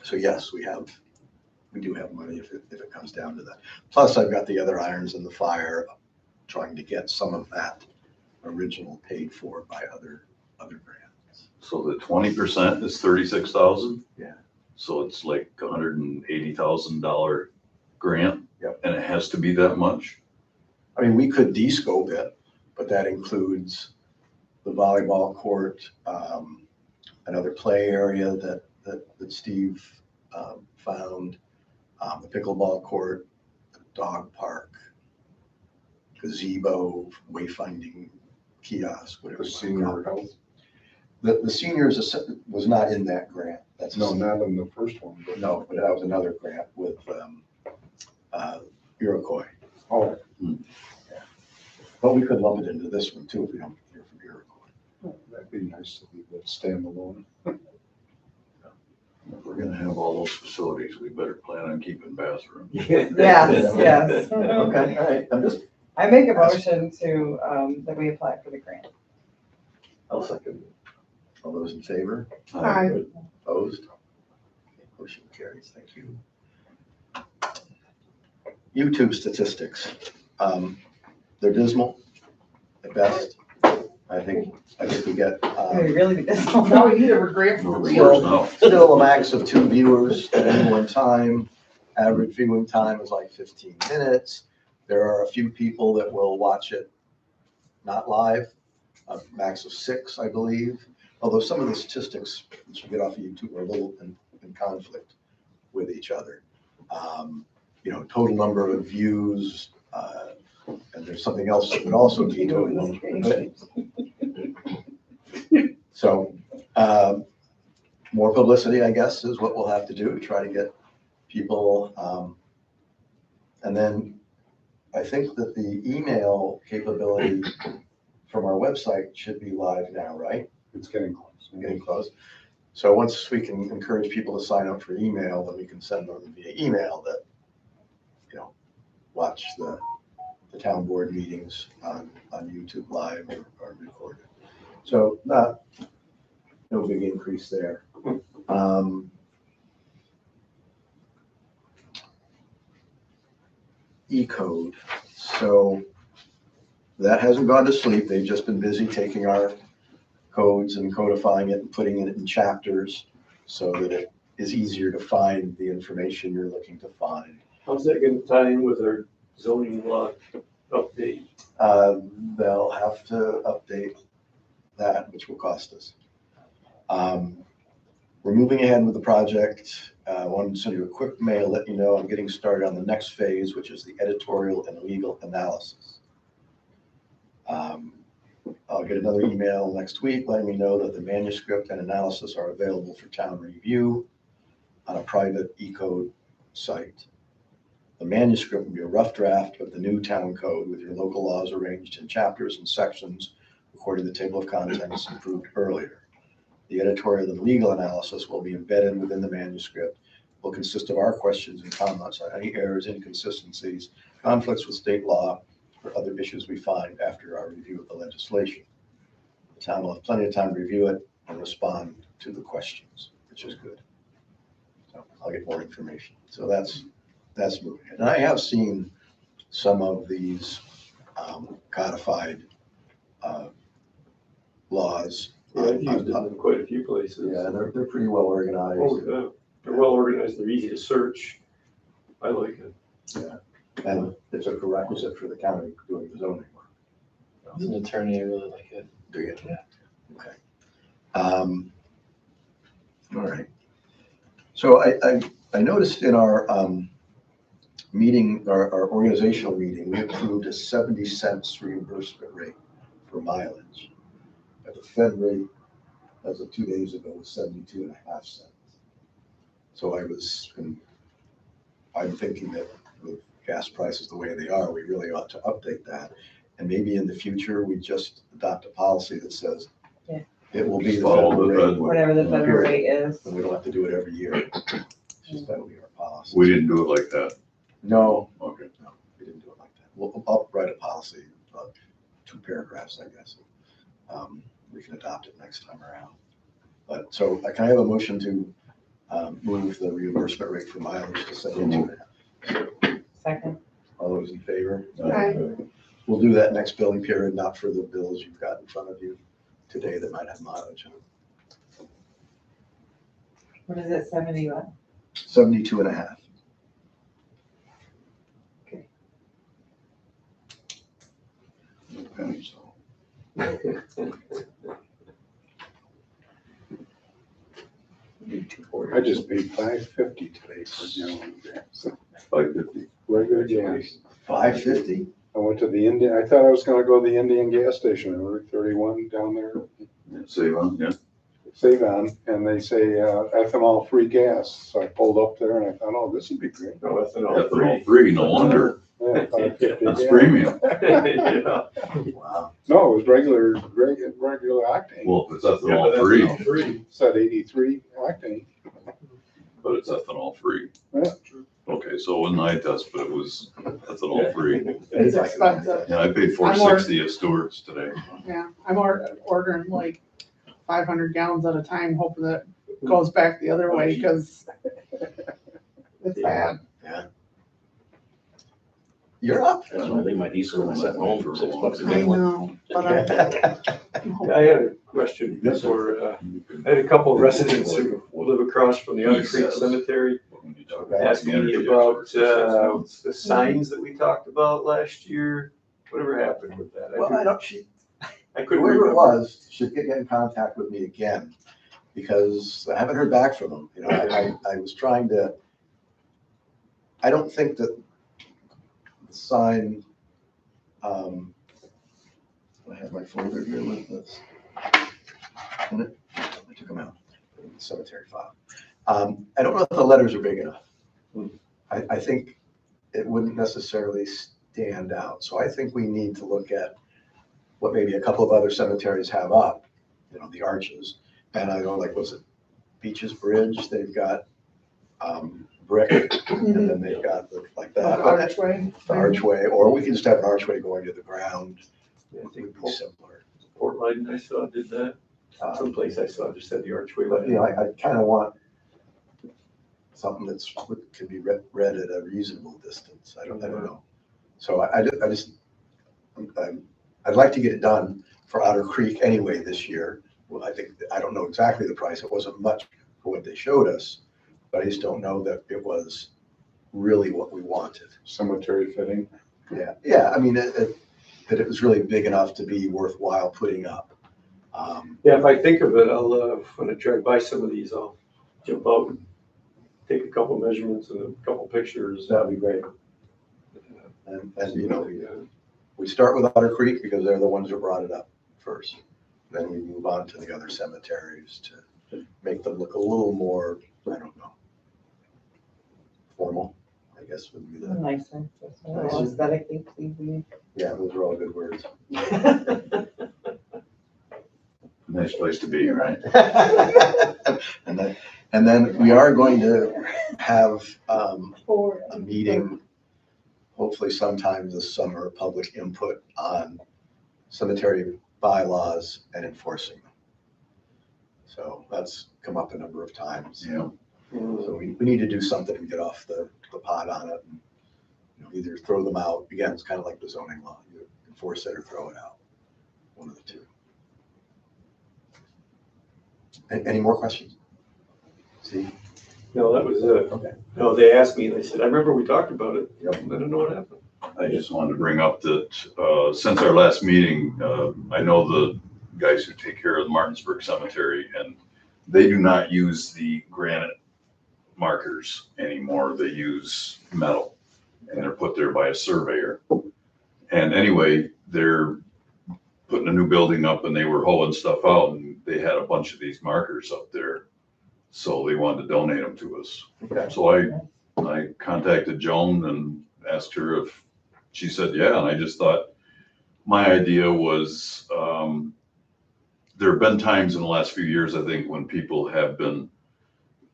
So yes, we do have money if it comes down to that. Plus, I've got the other irons in the fire, trying to get some of that original paid for by other grants. So the 20% is 36,000? Yeah. So it's like $180,000 grant? Yep. And it has to be that much? I mean, we could de-scope it, but that includes the volleyball court, another play area that Steve found, the pickleball court, the dog park, gazebo, wayfinding kiosk, whatever. The you wanna senior call it. health. The seniors was not in that grant. That's No, not in the first one, but. No, but that was another grant with Iroquois. Oh, But we could lump it into this one too if we don't hear from Iroquois. that'd be nice to leave that standalone. If we're gonna have all those facilities, we better plan on keeping bathrooms. yes, yes. Okay, all right. I'm just, I make a motion to, that we apply for the grant. I'll second. All those in favor? Aye. Opposed? Motion carries. Thank you. YouTube statistics. They're dismal at best. I think we get We really do this. Now we need a grant for real. No. still a max of 2 viewers at any one time. Average viewing time is like 15 minutes. There are a few people that will watch it not live, a max of 6, I believe. Although some of the statistics that you get off of YouTube are a little in conflict with each other. Total number of views, and there's something else that would also be total number. So more publicity, I guess, is what we'll have to do to try to get people. And then I think that the email capability from our website should be live now, right? It's getting close. Getting close. So once we can encourage people to sign up for email, then we can send them via email that, watch the town board meetings on YouTube live or recorded. So no big increase there. E-code. So that hasn't gone to sleep. They've just been busy taking our codes and codifying it and putting it in chapters so that it is easier to find the information you're looking to find. How's that gonna tie in with our zoning law update? They'll have to update that, which will cost us. We're moving ahead with the project. I wanted to send you a quick mail, let you know I'm getting started on the next phase, which is the editorial and legal analysis. I'll I'll get another email next week letting me know that the manuscript and analysis are available for town review on a private e-code site. The manuscript will be a rough draft of the new town code with your local laws arranged in chapters and sections according to the table of contents approved earlier. The editorial and legal analysis will be embedded within the manuscript, will consist of our questions and comments on any errors, inconsistencies, conflicts with state law, or other issues we find after our review of the legislation. The town will have plenty of time to review it and respond to the questions, which is good. So I'll get more information. So that's moving. And I have seen some of these codified laws. Yeah, I've used it in quite a few places. Yeah, they're pretty well organized. Oh, yeah. They're well organized, they're easy to search. I like it. Yeah, and it's a prerequisite for the county doing the zoning work. As an attorney, I really like it. Do you? Yeah. Okay. All right. So I noticed in our meeting, our organizational meeting, we approved a 70 cents reimbursement rate for mileage. But the Fed rate, as of 2 days ago, was 72.5 cents. So I'm thinking that with gas prices the way they are, we really ought to update that. And maybe in the future, we just adopt a policy that says Yeah. it will be the Follow federal the rate. Fed. Whatever the federal Period. rate is. And we don't have to do it every year. It's just that'll be our policy. We didn't do it like that. No, Okay. no, we didn't do it like that. I'll write a policy, 2 paragraphs, I guess. We can adopt it next time around. But so I can I have a motion to move the reimbursement rate for mileage to 72.5. Second. All those in favor? Aye. We'll do that next billing period, not for the bills you've got in front of you today that might have mileage on it. What is it, 71? 72.5. Pennies. I just paid $5.50 today for a gallon of gas. $5.50. Regular gas. 550. I went to the Indian, I thought I was gonna go to the Indian gas station, Route 31 down there, Save on, yeah. Save On, and they say ethanol-free gas. So I pulled up there and I thought, oh, this would be great. No, ethanol free. Ethanol free, no wonder. Yeah, $5.50 That's gas. premium. Yeah. Wow. No, it was regular octane. Well, if it's Yeah, but ethanol free, ethanol free. Said 83 octane. but it's ethanol free. Yeah. Okay, so when I test, but it was ethanol free. It's expensive. Yeah, I paid I'm more- $4.60 at Stewart's today. Yeah, I'm ordering like 500 gallons at a time, hoping that it goes back the other way, because it's bad. You're up. That's when I leave my diesel and I set home for $6 a I gallon. know, but I'm I had a question before, I had a couple of residents who live across from the Otter Creek Cemetery asking me about the signs that we talked about last year. Whatever happened with that? Well, I don't, I couldn't whoever it remember. was should get in contact with me again, because I haven't heard back from them. You know, I was trying to, I don't think that the sign, I have my folder here with this. In it. I took them out, in the cemetery file. I don't know if the letters are big enough. I think it wouldn't necessarily stand out. So I think we need to look at what maybe a couple of other cemeteries have up, you know, the arches. And I go like, was it Beaches Bridge? They've got brick, and then they've got like that. archway. The archway, or we can just have an archway going to the ground. Yeah, I It think would be similar. Port Lighton I saw did that. Someplace I saw just had the archway. But, you know, I kind of want something that's, can be read at a reasonable distance. I don't know. So I'd like to get it done for Otter Creek anyway this year. Well, I don't know exactly the price. It wasn't much for what they showed us, but I just don't know that it was really what we wanted. Cemetery fitting. Yeah, I mean, that it was really big enough to be worthwhile putting up. Yeah, if I think of it, I'll, when I drive by some of these, I'll jump out and take a couple measurements and a couple pictures. That'd be great. And you know, we start with Otter Creek because they're the ones who brought it up first. Then we move on to the other cemeteries to make them look a little more, I don't know, formal, I guess would be the, Nicer, just a little aesthetically pleasing. yeah, those are all good words. Nice place to be, right? And then we are going to have a meeting, hopefully sometime this summer, public input on cemetery bylaws and enforcing them. So that's come up a number of times. Yeah. So we need to do something to get off the pot on it. And, you know, either throw them out, again, it's kind of like the zoning law, you enforce it or throw it out, one of the two. Any more questions? See? No, that was it. Okay. No, they asked me, they said, I remember we talked about it. Yep. I don't know what happened. I just wanted to bring up that, since our last meeting, I know the guys who take care of the Martinsburg Cemetery, and they do not use the granite markers anymore. They use metal, and they're put there by a surveyor. And anyway, they're putting a new building up, and they were hauling stuff out, and they had a bunch of these markers up there. So they wanted to donate them to us. Okay. So I contacted Joan and asked her if, she said, yeah, and I just thought, my idea was, there have been times in the last few years, I think, when people have been,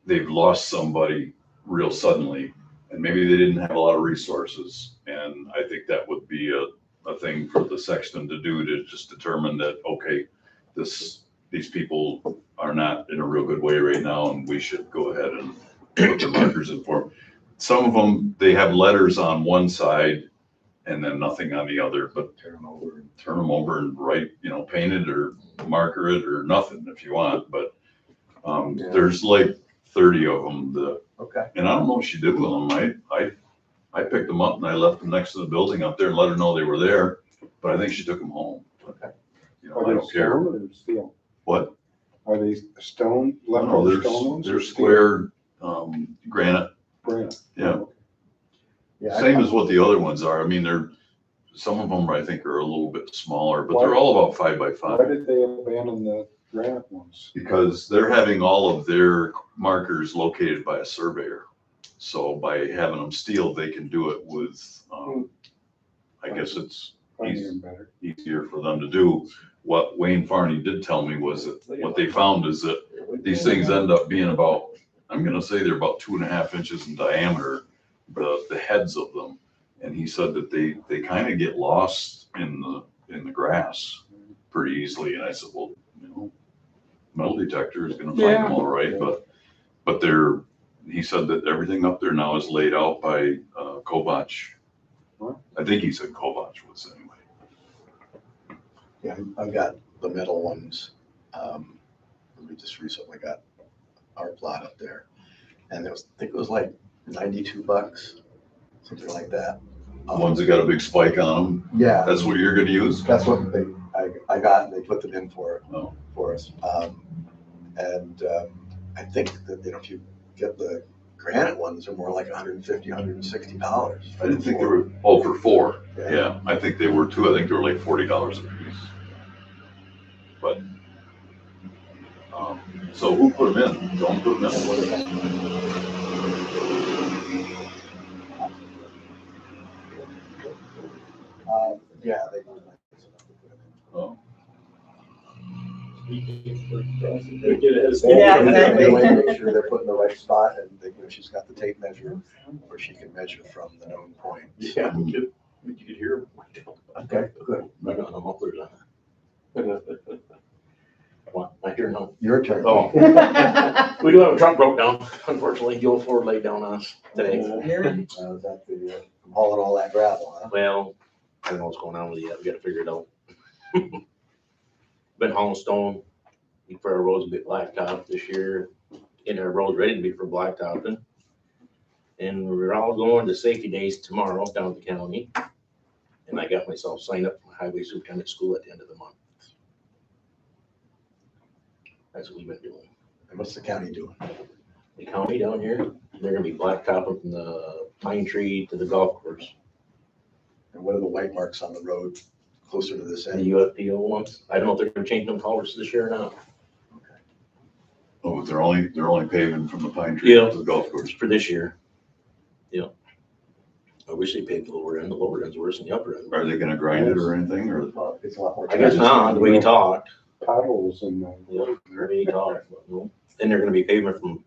they've lost somebody real suddenly, and maybe they didn't have a lot of resources. And I think that would be a thing for the sexton to do, to just determine that, okay, these people are not in a real good way right now, and we should go ahead and put the markers in for them. Some of them, they have letters on one side and then nothing on the other, but turn them over and write, paint it or marker it or nothing if you want. But there's like 30 of them Okay. and I don't know what she did with them. I picked them up and I left them next to the building up there and let her know they were there, but I think she took them home. Okay. Are I they don't care. stone or steel? What? Are they stone, No, leftover stone ones? they're or steel? square, granite. Granite. Yeah. Yeah. Same as what the other ones are. I mean, some of them I think are a little bit smaller, but Why- they're all about 5 by Why 5. did they abandon the granite ones? Because they're having all of their markers located by a surveyor. So by having them steel, they can do it with, I guess it's Finding them better. easier for them to do. What Wayne Farney did tell me was that what they found is that these things end up being about, I'm gonna say they're about 2.5 inches in diameter, the heads of them. And he said that they kind of get lost in the grass pretty easily. And I said, well, metal detector is gonna find them all right, but he said that everything up there now is laid out by Kovach. What? I think he said Kovach was anyway. Yeah, I've got the metal ones. We just recently got our plot up there. And I think it was like $92, something like that. The ones that got a big spike on them, Yeah, that's what you're gonna use? that's what I got, and they put them in for Oh. us. I think that, if you get the granite ones, they're more like $150, $160. I didn't think they were, for 4. Yeah. Yeah, I think they were too. I think they were like $40 a piece. But, so who put them in? Don't put them in. Yeah, they. Oh. Get it as- Yeah, exactly. They want to make sure they're put in the right spot, and she's got the tape measure, where she can measure from the known point. Yeah, you could hear. Okay, good. I got no mufflers on. What, my turn now? Your turn. Oh, we do have a truck broke down, unfortunately. Joe Ford laid down on us today. Is that I'm hauling all that gravel, huh? Well, I don't know what's going on with it yet. We gotta figure it out. Been hauling stone for our roads to be blacktop this year, getting our roads ready to be for blacktopping. And we're all going to safety days tomorrow down at the county. And I got myself signed up for highway superintendent school at the end of the month. That's what we've been doing. And what's the county doing? The county down here, they're gonna be blacktopping from the Pine Tree to the golf course. And what are the white marks on the road closer to this The end. UFPO ones, I don't know if they're gonna change them colors this year or not. Oh, but they're only paving from the Pine Tree Yeah. to the golf course. For this year. Yeah. I wish they paved the lower end, the lower end's worse than the upper end. Are they gonna grind it or anything, or? It's a lot more. I guess not, the way you talked. Potholes and, Yeah, the way you talked, but no. And they're gonna be paving from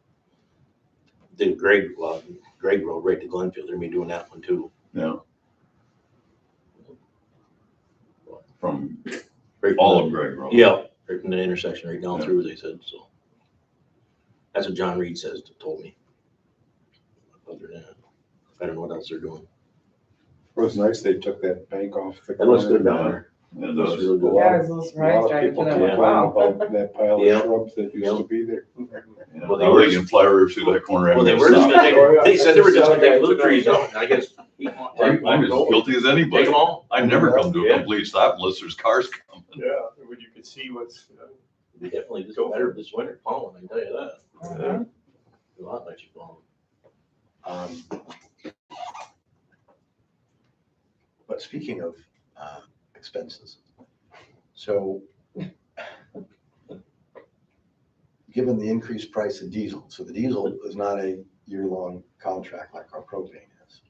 the Greg Road right to Glenfield, they're gonna be doing that one too. Yeah. From Right from all the- of Greg Road. Yeah, right from the intersection right down Yeah. through, they said, so. That's what John Reed told me. Other than that, I don't know what else they're doing. it was nice they took that bank off the. It looks good corner. down there. It It looks does. really good. Yeah, I was a little A lot surprised of driving people through complain that, wow. about that pile Yeah. of shrubs that used Yeah. to be there. Yeah, Well, they now were- they can fly right through that corner. Well, they and were just stop. gonna take, they said they were just gonna take little Tonight. trees out, and I guess. I'm as guilty as anybody. Take them all. I never come to a Yeah. complete stop unless there's cars coming. Yeah, when you could see what's, They definitely just better this winter plowing, I can tell you that. Mhm. A lot nicer plowing. But speaking of expenses, so given the increased price of diesel, so the diesel is not a year-long contract like our propane is.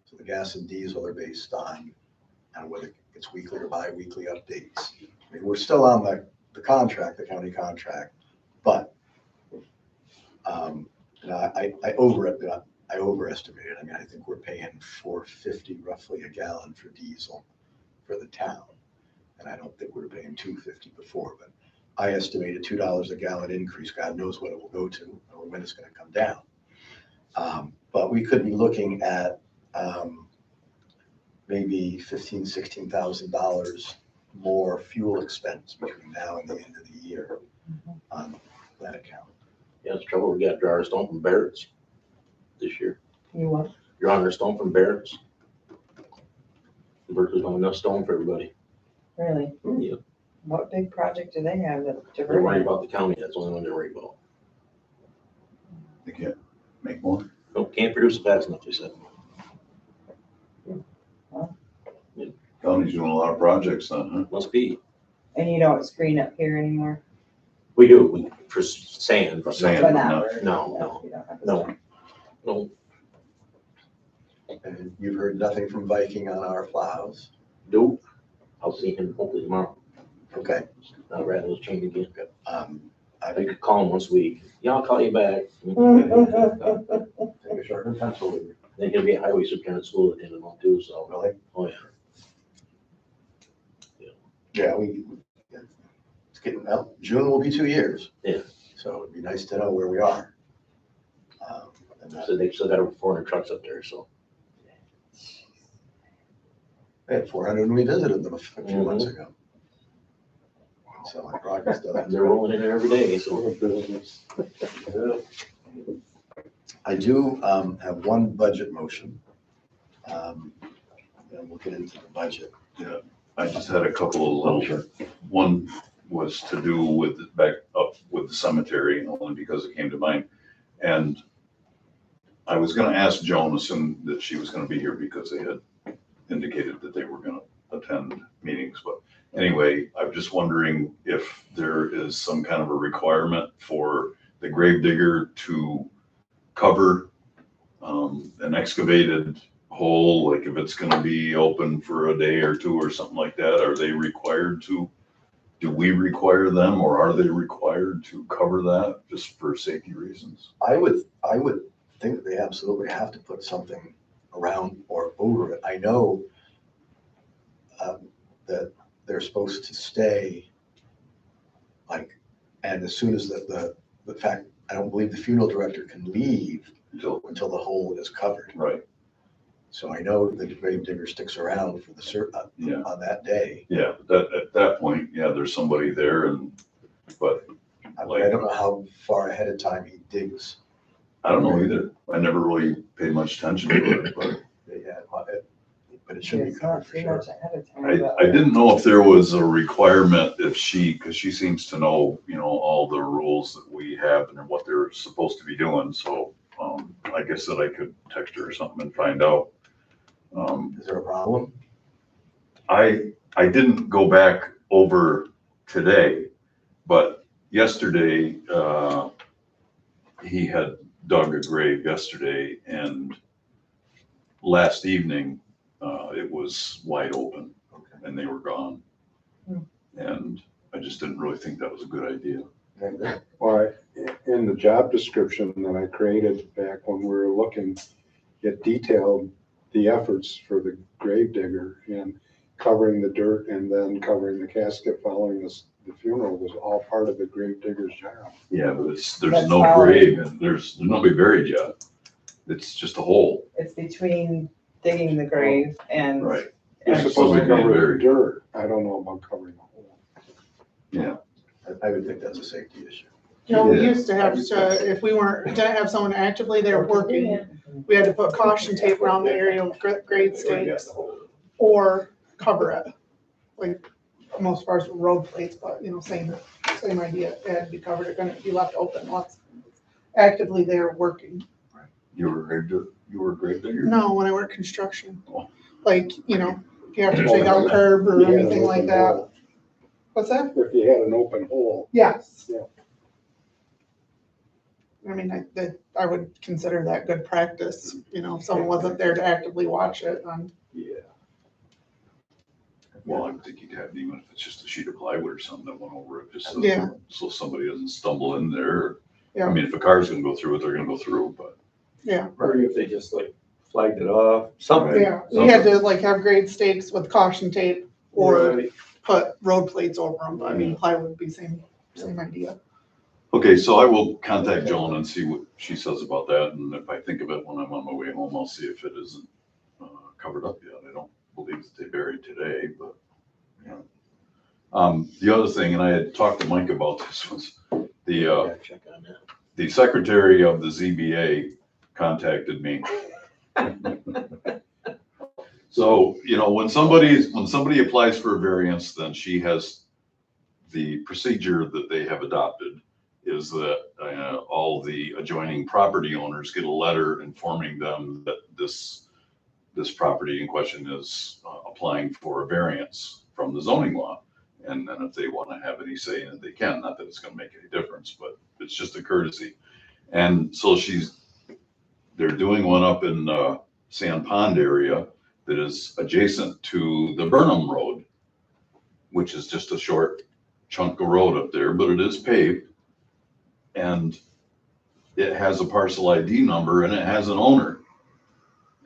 So the gas and diesel are based on whether it's weekly or bi-weekly updates. I mean, we're still on the contract, the county contract, but I overestimated. I mean, I think we're paying $4.50 roughly a gallon for diesel for the town. And I don't think we were paying $2.50 before, but I estimated $2 a gallon increase. God knows what it will go to or when it's going to come down. But we could be looking at maybe $15,000, $16,000 more fuel expense between now and the end of the year on that account. Yeah, it's trouble, we got to draw our stone from Barrett's this year. You what? You're on our stone from Barrett's. Berkeley's not enough stone for everybody. Really? Yeah. What big project do they have that They're worried diverted? about the county, that's the only one they're worried about. They can't make more. Nope, can't produce it fast enough, they said. County's doing a lot of projects then, huh? Must be. And you don't screen up here anymore? We do, for sand, but Sand. not, For that no. word? No, you don't have to no. screen. no, And you've heard nothing from Viking on our plows. nope. I'll see him hopefully tomorrow. Okay. I'll rattle his chain again. I I could call him once a week. Yeah, I'll call you back. take a sharpened pencil with you. Then he'll be at highway superintendent school at the end of the month too, so. Really? Oh, yeah. Yeah, it's getting, well, June will be 2 years. Yeah. So it'd be nice to know where we are. And that- So they've still got over 400 trucks up there, so. They had 400 when we visited them a few Mhm. months ago. So my progress doesn't. They're rolling in there every day, so. Sort of business. I do have one budget motion. And we'll get into the budget. I just had a couple of little, one was to do with back up with the cemetery, only because it came to mind. And I was gonna ask Joan, assume that she was gonna be here because they had indicated that they were gonna attend meetings, but anyway, I'm just wondering if there is some kind of a requirement for the grave digger to cover an excavated hole, like if it's gonna be open for a day or two or something like that, are they required to? Do we require them, or are they required to cover that just for safety reasons? I would think that they absolutely have to put something around or over it. I know that they're supposed to stay and as soon as the fact, I don't believe the funeral director can leave until the hole is covered. Right, So I know the grave digger sticks around for the yeah, on that day. yeah, but at that point, yeah, there's somebody there but I don't know how far ahead of time he digs. I don't know either. I never really paid much attention to it, but Yeah, but it should be It's covered not for too sure. much ahead of time, but. I didn't know if there was a requirement if because she seems to know, all the rules that we have and what they're supposed to be doing, so, I guess that I could text her or something and find out. Is there a problem? I didn't go back over today, but yesterday, he had dug a grave yesterday, and last evening, it was wide open and they were gone. And I just didn't really think that was a good idea. Well, in the job description that I created back when we were looking, it detailed the efforts for the grave digger, and covering the dirt and then covering the casket following the funeral was all part of the grave digger's job. Yeah, but there's That's no how- grave and there's nobody buried yet. It's just a hole. It's between digging the grave and. Right. You're and- supposed to Somebody cover the buried. dirt. I don't know about covering the hole. Yeah. I would think that's a safety issue. You know, we Yeah. used to have to, if we didn't have someone actively there working, we had to put caution tape around the area with grade stakes or cover it. Like most parts with road plates, but same idea. It had to be covered. It couldn't be left open once actively there working. You were a grave digger? No, when I work construction, Oh. like, if you have to take out curb or You had an anything like open that. hole. What's that? If you had an open hole. Yes. Yeah. I mean, I would consider that good practice, if someone wasn't there to actively watch it. Yeah. Well, I would think you'd have, even if it's just a sheet of plywood or something that went over it, just Yeah. so somebody doesn't stumble in there. Yeah. I mean, if a car's gonna go through it, they're gonna go through, but. Yeah, Or if they just like flagged it off, something. yeah. We had to have grade stakes with caution tape or Right. put road plates over them. I mean, plywood would be same idea. Okay, so I will contact Joan and see what she says about that, and if I think of it when I'm on my way home, I'll see if it isn't covered up yet. I don't believe that they buried today, but, yeah. The other thing, and I had talked to Mike about this, was Yeah, check on that. the secretary of the ZBA contacted me. So, when somebody applies for a variance, then she has the procedure that they have adopted is that all the adjoining property owners get a letter informing them that this property in question is applying for a variance from the zoning law. And then if they want to have any say in it, they can. Not that it's going to make any difference, but it's just a courtesy. And so they're doing one up in Sand Pond area that is adjacent to the Burnham Road, which is just a short chunk of road up there, but it is paved. And it has a parcel ID number and it has an owner.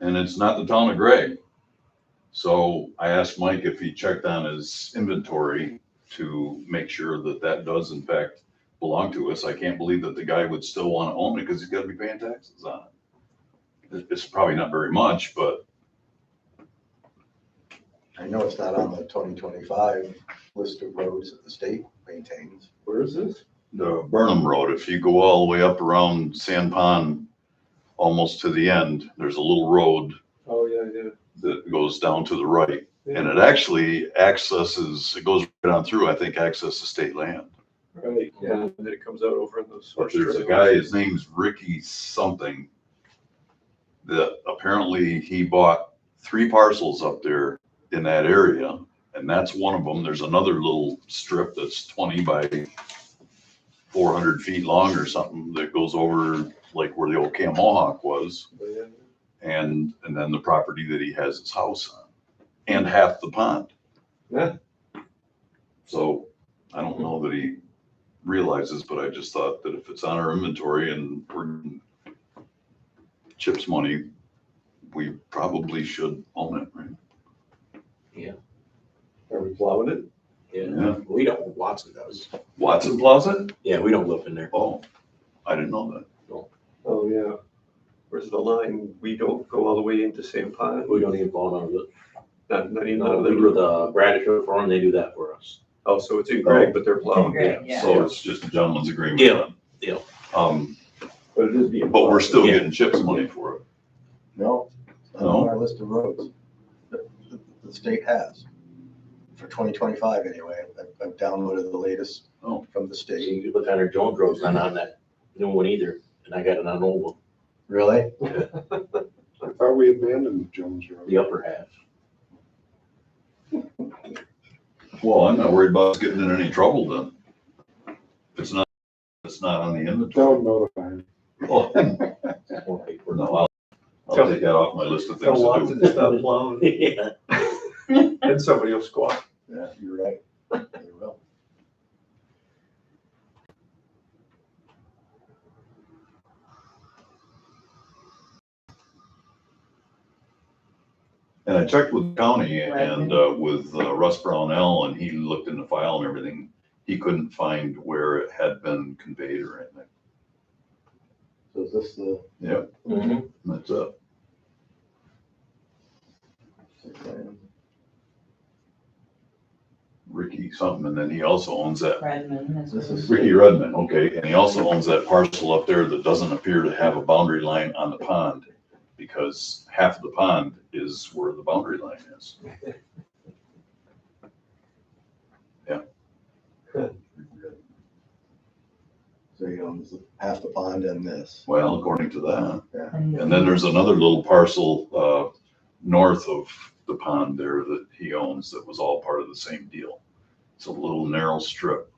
And it's not the town of Gray. So I asked Mike if he checked on his inventory to make sure that that does in fact belong to us. I can't believe that the guy would still want to own it because he's got to be paying taxes on it. It's probably not very much, but I know it's not on the 2025 list of roads that the state maintains. Where is this? the Burnham Road, if you go all the way up around Sand Pond, almost to the end, there's a little road Oh, yeah, yeah. that goes down to the right. And it actually it goes right on through, I think, accesses state land. Right, yeah, and then it comes out over in those. But there's a guy, his name's Ricky something, that apparently he bought 3 parcels up there in that area, and that's one of them. There's another little strip that's 20 by 400 feet long or something that goes over like where the old Camp Mohawk was, and then the property that he has his house on, and half the pond. Yeah. So I don't know that he realizes, but I just thought that if it's on our inventory and we're getting CHIPS money, we probably should own it, right? Are we plowing it? Yeah. We don't, Watson does. Watson Plaza? Yeah, we don't live in there. Oh, I didn't know that. Oh, yeah. Where's the line? We don't go all the way into Sand Pond? We don't even fall under it. Not even No, out we of do the. the Bradish Road Farm, they do that for us. Oh, so it's in Greg, but they're It's in plowing. Greg, yeah. So it's just a gentleman's agreement. Yeah, then. yeah. But it is being. But we're still Yeah. getting CHIPS money for it. No, it's not on our list of roads that the state has. For 2025 anyway, I've downloaded the latest Oh. from the So state. you could look under Jones Road's not on that new one either, and I got it on old one, Really? I thought we abandoned Jones Road. the upper half. Well, I'm not worried about us getting in any trouble then. It's not on the inventory. Don't notify him. Oh, More paper. no, I'll take that off my list of Tell things to Watson do. to stop plowing, Yeah. and somebody will squat. Yeah, you're right. They will. And I checked with the county and with Russ Brownell, and he looked in the file and everything. He couldn't find where it had been conveyed or anything. So is this the? Yep, Mhm. that's it. Ricky something, and then he also owns that, Redmond is. This is- Ricky Redmond, okay, and he also owns that parcel up there that doesn't appear to have a boundary line on the pond, because half of the pond is where the boundary line is. Yeah. So he owns half the pond and this. Well, according to that. And And then there's another little parcel, north of the pond there that he owns that was all part of the same deal. It's a little narrow strip.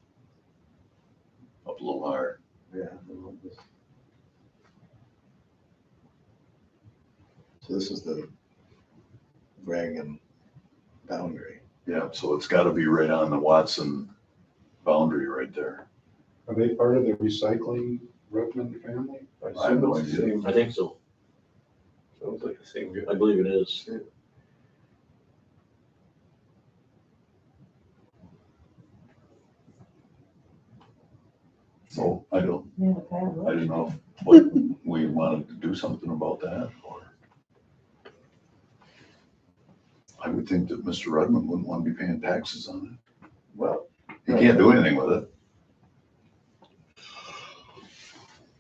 Up a little higher. Yeah. I love this. So this is the Brangham boundary. Yeah, so it's gotta be right on the Watson boundary right there. Are they part of the recycling Redmond family? I have no assume it's the idea. same, I think so. sounds like the same guy. I believe it is. So I don't, Yeah, the pad, I didn't know what we wanted to do something about that or. I would think that Mr. Redmond wouldn't want to be paying taxes on Well, it. He can't do anything with it.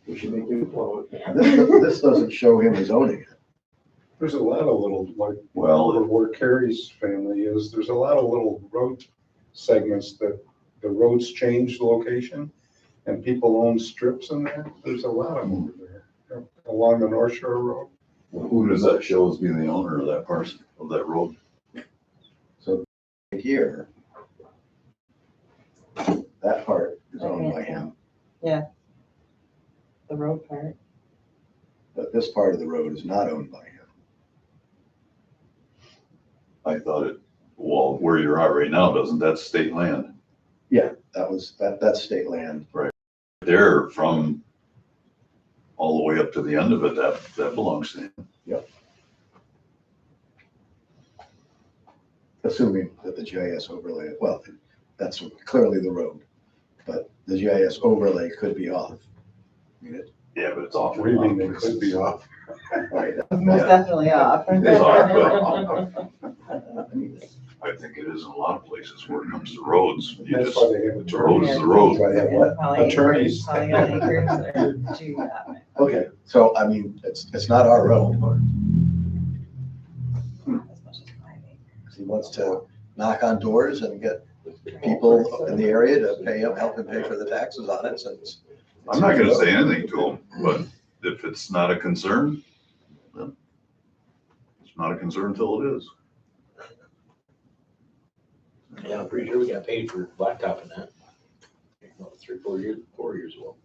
We should make him plow it. this doesn't show him as owning it. There's a lot of little, like, Well, where Carrie's family is, there's a lot of little road segments that the roads change location and people own strips in there. There's a lot of them over there along the North Shore Road. who does that show as being the owner of that parcel, of that road? Here, that part is owned by him, The road part. but this part of the road is not owned by him. I thought it, well, where you're at right now, doesn't that state land? That's state land. There from all the way up to the end of it, that belongs to him. Assuming that the GIS overlay, well, that's clearly the road, but the GIS overlay could be off. I mean, it, Yeah, but it's off. What do you mean they could be off? right, Most definitely off. It is off, I mean, I think it is in a lot of places where it comes to roads. You That's just, why they have the road is attorneys. the road. Right, yeah, what? Attorneys. Polygon acres are do that. Okay, so I mean, it's not our road, but As much as 5 acres. he wants to knock on doors and get people in the area to pay him, help him pay for the taxes on it, since. I'm not gonna say anything to him, but if it's not a concern, then it's not a concern till it is. Yeah, I'm pretty sure we got paid for blacktop and that. About 4 years ago.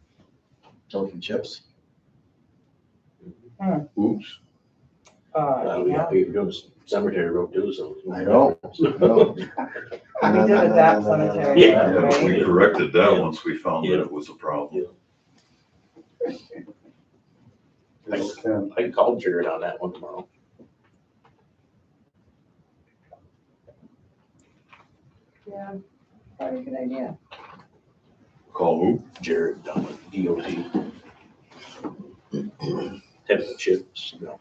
Token chips. Oops. We Yeah. got paid for doing cemetery road too, so. I know. We did with that cemetery. Yeah. Yeah, we Right? corrected that once we found that it was a problem. Okay. I can call Jared on that one tomorrow. Yeah, probably a good idea. Call who? Jared down with DOT. Tip chips, you know,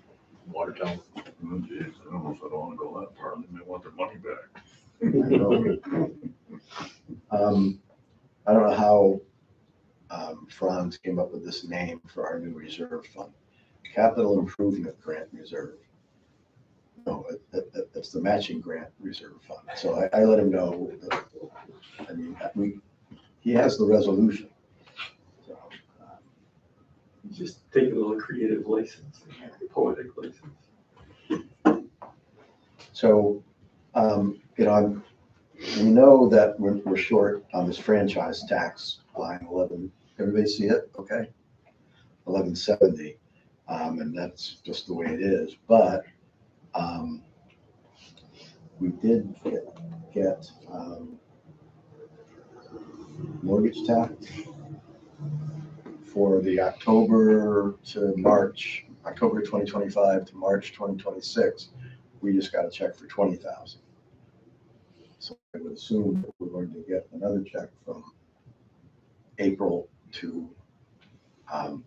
Watertown. Oh, geez, I don't know if I don't wanna go that far, they may want their money back. I don't know how Franz came up with this name for our new reserve fund, Capital Improvement Grant Reserve. No, it's the matching grant reserve fund. So I let him know that, I mean, he has the resolution. So, Just take a little creative license, poetic license. So, you know, we know that we're short on this franchise tax line 11. Everybody see it? Okay. 1170. And that's just the way it is. But we did get mortgage tax for the October 2025 to March 2026. We just got a check for 20,000. So I would assume that we're going to get another check from April to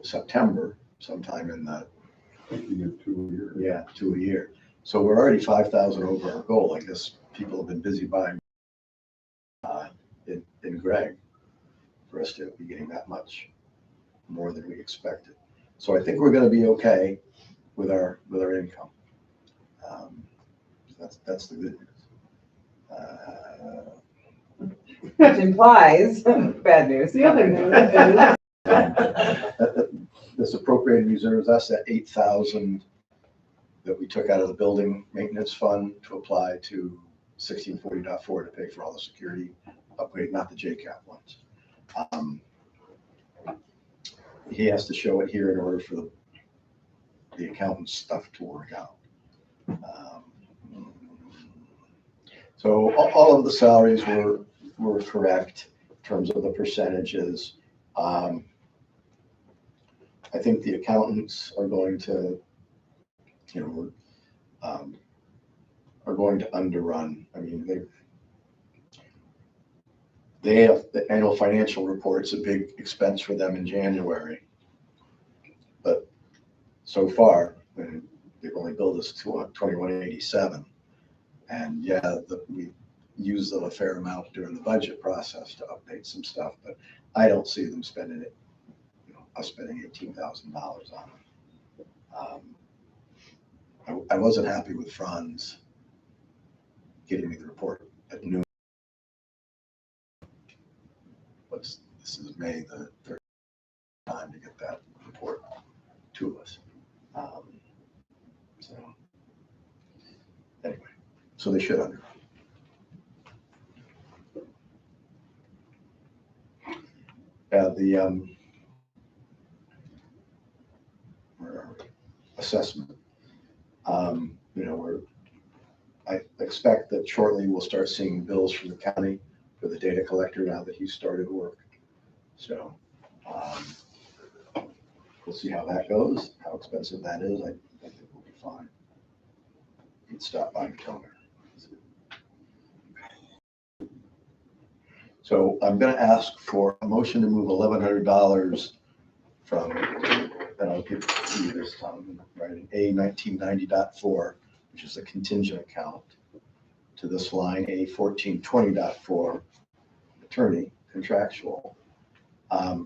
September, sometime in the, You get 2 a year. yeah, 2 a year. So we're already 5,000 over our goal. I guess people have been busy buying in Greg for us to be getting that much more than we expected. So I think we're going to be okay with our income. That's the good news. Which implies bad news. The other news is, This appropriated reserves, that's that 8,000 that we took out of the building maintenance fund to apply to 1640.4 to pay for all the security upgrade, not the JCAP ones. He has to show it here in order for the accountant's stuff to work out. So all of the salaries were correct in terms of the percentages. I think the accountants are going to, are going to underrun. I mean, they have the annual financial report's a big expense for them in January. But so far, they've only billed us $21.87. And yeah, we used a fair amount during the budget process to update some stuff, but I don't see them spending it, us spending $18,000 on it. I wasn't happy with Franz getting me the report at noon. But this is May the 3rd time to get that report to us. So anyway, so they should under. The assessment. I expect that shortly we'll start seeing bills from the county for the data collector now that he's started work. So we'll see how that goes, how expensive that is. I think we'll be fine. You can stop by and tell me. So I'm going to ask for a motion to move $1,100 from, and I'll give it to you this time, right, in A1990.4, which is a contingent account, to this line A1420.4, attorney contractual.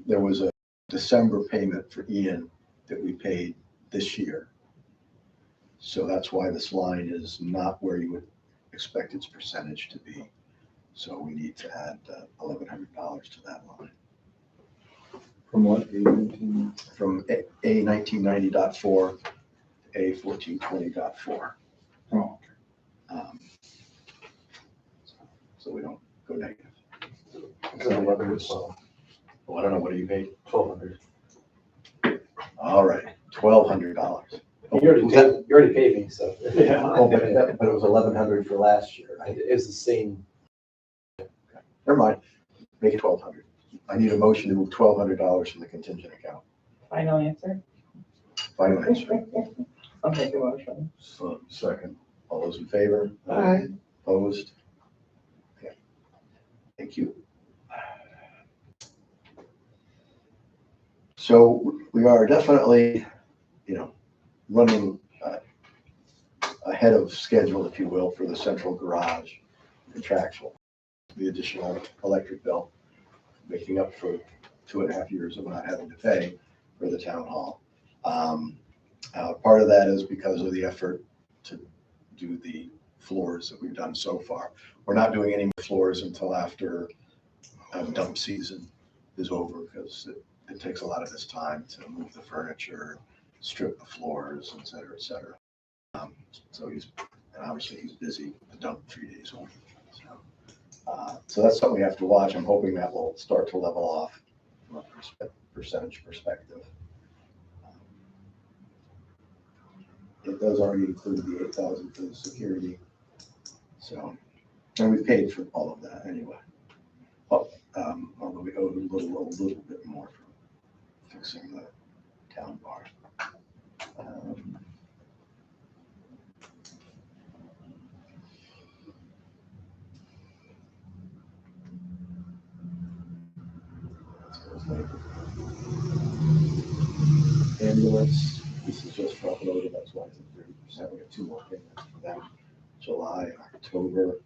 There was a December payment for Ian that we paid this year. So that's why this line is not where you would expect its percentage to be. So we need to add $1,100 to that line. From what, 18? From A1990.4 to A1420.4. Oh, So we don't go negative. Well, Well, I don't know, what do you pay? 1,200. All right, $1,200. You already paid me, so. Yeah. Oh, but it was 1,100 for last year. It's the same. Never mind, make it 1,200. I need a motion to move $1,200 from the contingent account. Final answer? Final answer. I'll make a motion. So, second. All those in favor? Aye. Opposed? Okay. Thank you. So we are definitely, running ahead of schedule, if you will, for the central garage contractual, the additional electric bill, making up for 2.5 years of not having to pay for the town hall. Part of that is because of the effort to do the floors that we've done so far. We're not doing any more floors until after dump season is over, because it takes a lot of this time to move the furniture, strip the floors, et cetera, et cetera. So obviously he's busy with the dump 3 days a week. So So that's something we have to watch. I'm hoping that will start to level off from a percentage perspective. It does already include the 8,000 for the security. So, and we paid for all of that anyway. Although we owed a little bit more for fixing the town bar. Ambulance, this is just front loaded, that's why it's at 30%. We have 2 more payments for them, July and October.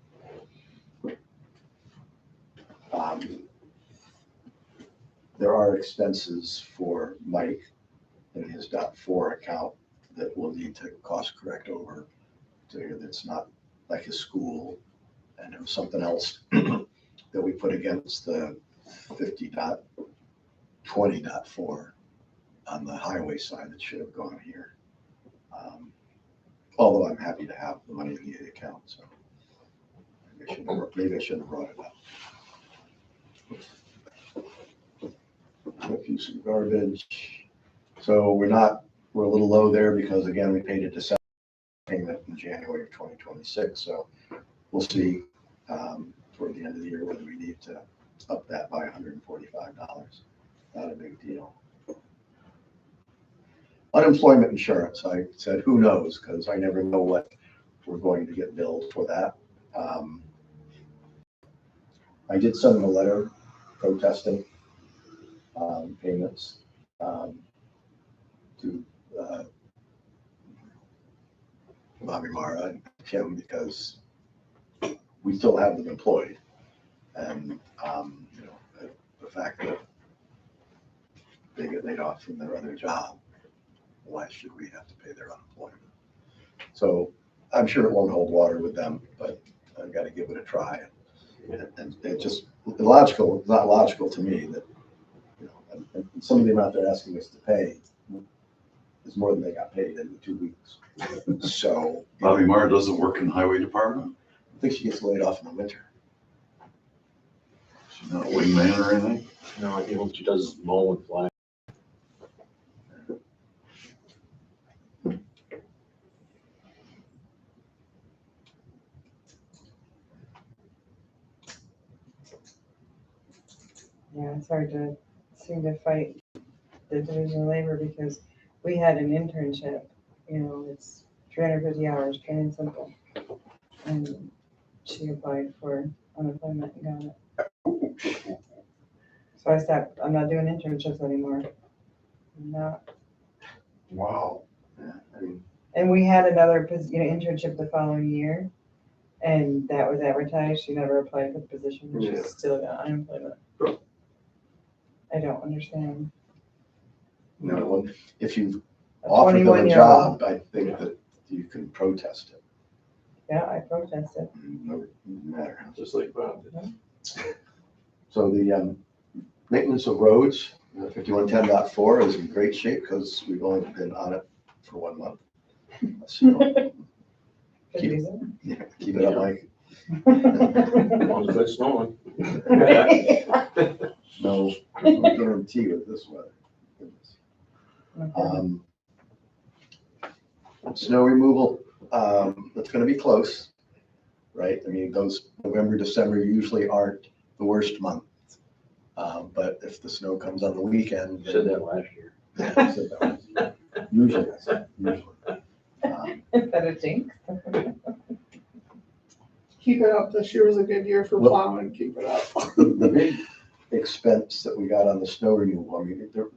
There are expenses for Mike in his .4 account that will need to cost correct over to, that's not like his school. And there was something else that we put against the 50.20.4 on the highway side that should have gone here. Although I'm happy to have the money in the account, so maybe I shouldn't have brought it up. Refuse and garbage. So we're a little low there because again, we paid a December payment in January of 2026. So we'll see toward the end of the year whether we need to up that by $145. Not a big deal. Unemployment insurance, I said, who knows? Because I never know what we're going to get billed for that. I did send them a letter protesting payments to Bobby Mara and Kim because we still have them employed. And the fact that they get laid off from their other job, why should we have to pay their unemployment? So I'm sure it won't hold water with them, but I've got to give it a try. And it just not logical to me that, and some of the amount they're asking us to pay is more than they got paid in 2 weeks. So Bobby Marr doesn't work in the highway department? I think she gets laid off in the winter. She's not a wingman or anything? No, I think she does mow and fly. Yeah, it's hard to seem to fight the division of labor because we had an internship, it's 350 hours, plain and simple. And she applied for unemployment and got it. So I stopped, I'm not doing internships anymore. Not. Wow. Yeah, I mean, And we had another, internship the following year, and that was advertised. She never applied for the position, and Yeah. she still got unemployment. I don't understand. if you A offer them a 21-year-old. job, I think that you can protest it. Yeah, I protested. No matter. Just like Bob did. So the maintenance of roads, 5110.4 is in great shape because we've only been on it for 1 month. So Good Keep- reason. keep it up, Mike. As long as it's snowing. No guarantee with this weather. Goodness. Okay. Snow removal, that's gonna be close, right? I mean, those November, December usually aren't the worst month. But if the snow comes on the weekend. You said that last year. Yeah, I said that last year. Usually, I said, usually. Is that a jinx? Keep it up. This year was a good year for Well- plowing. Keep it up. The big expense that we got on the snow removal, I mean, there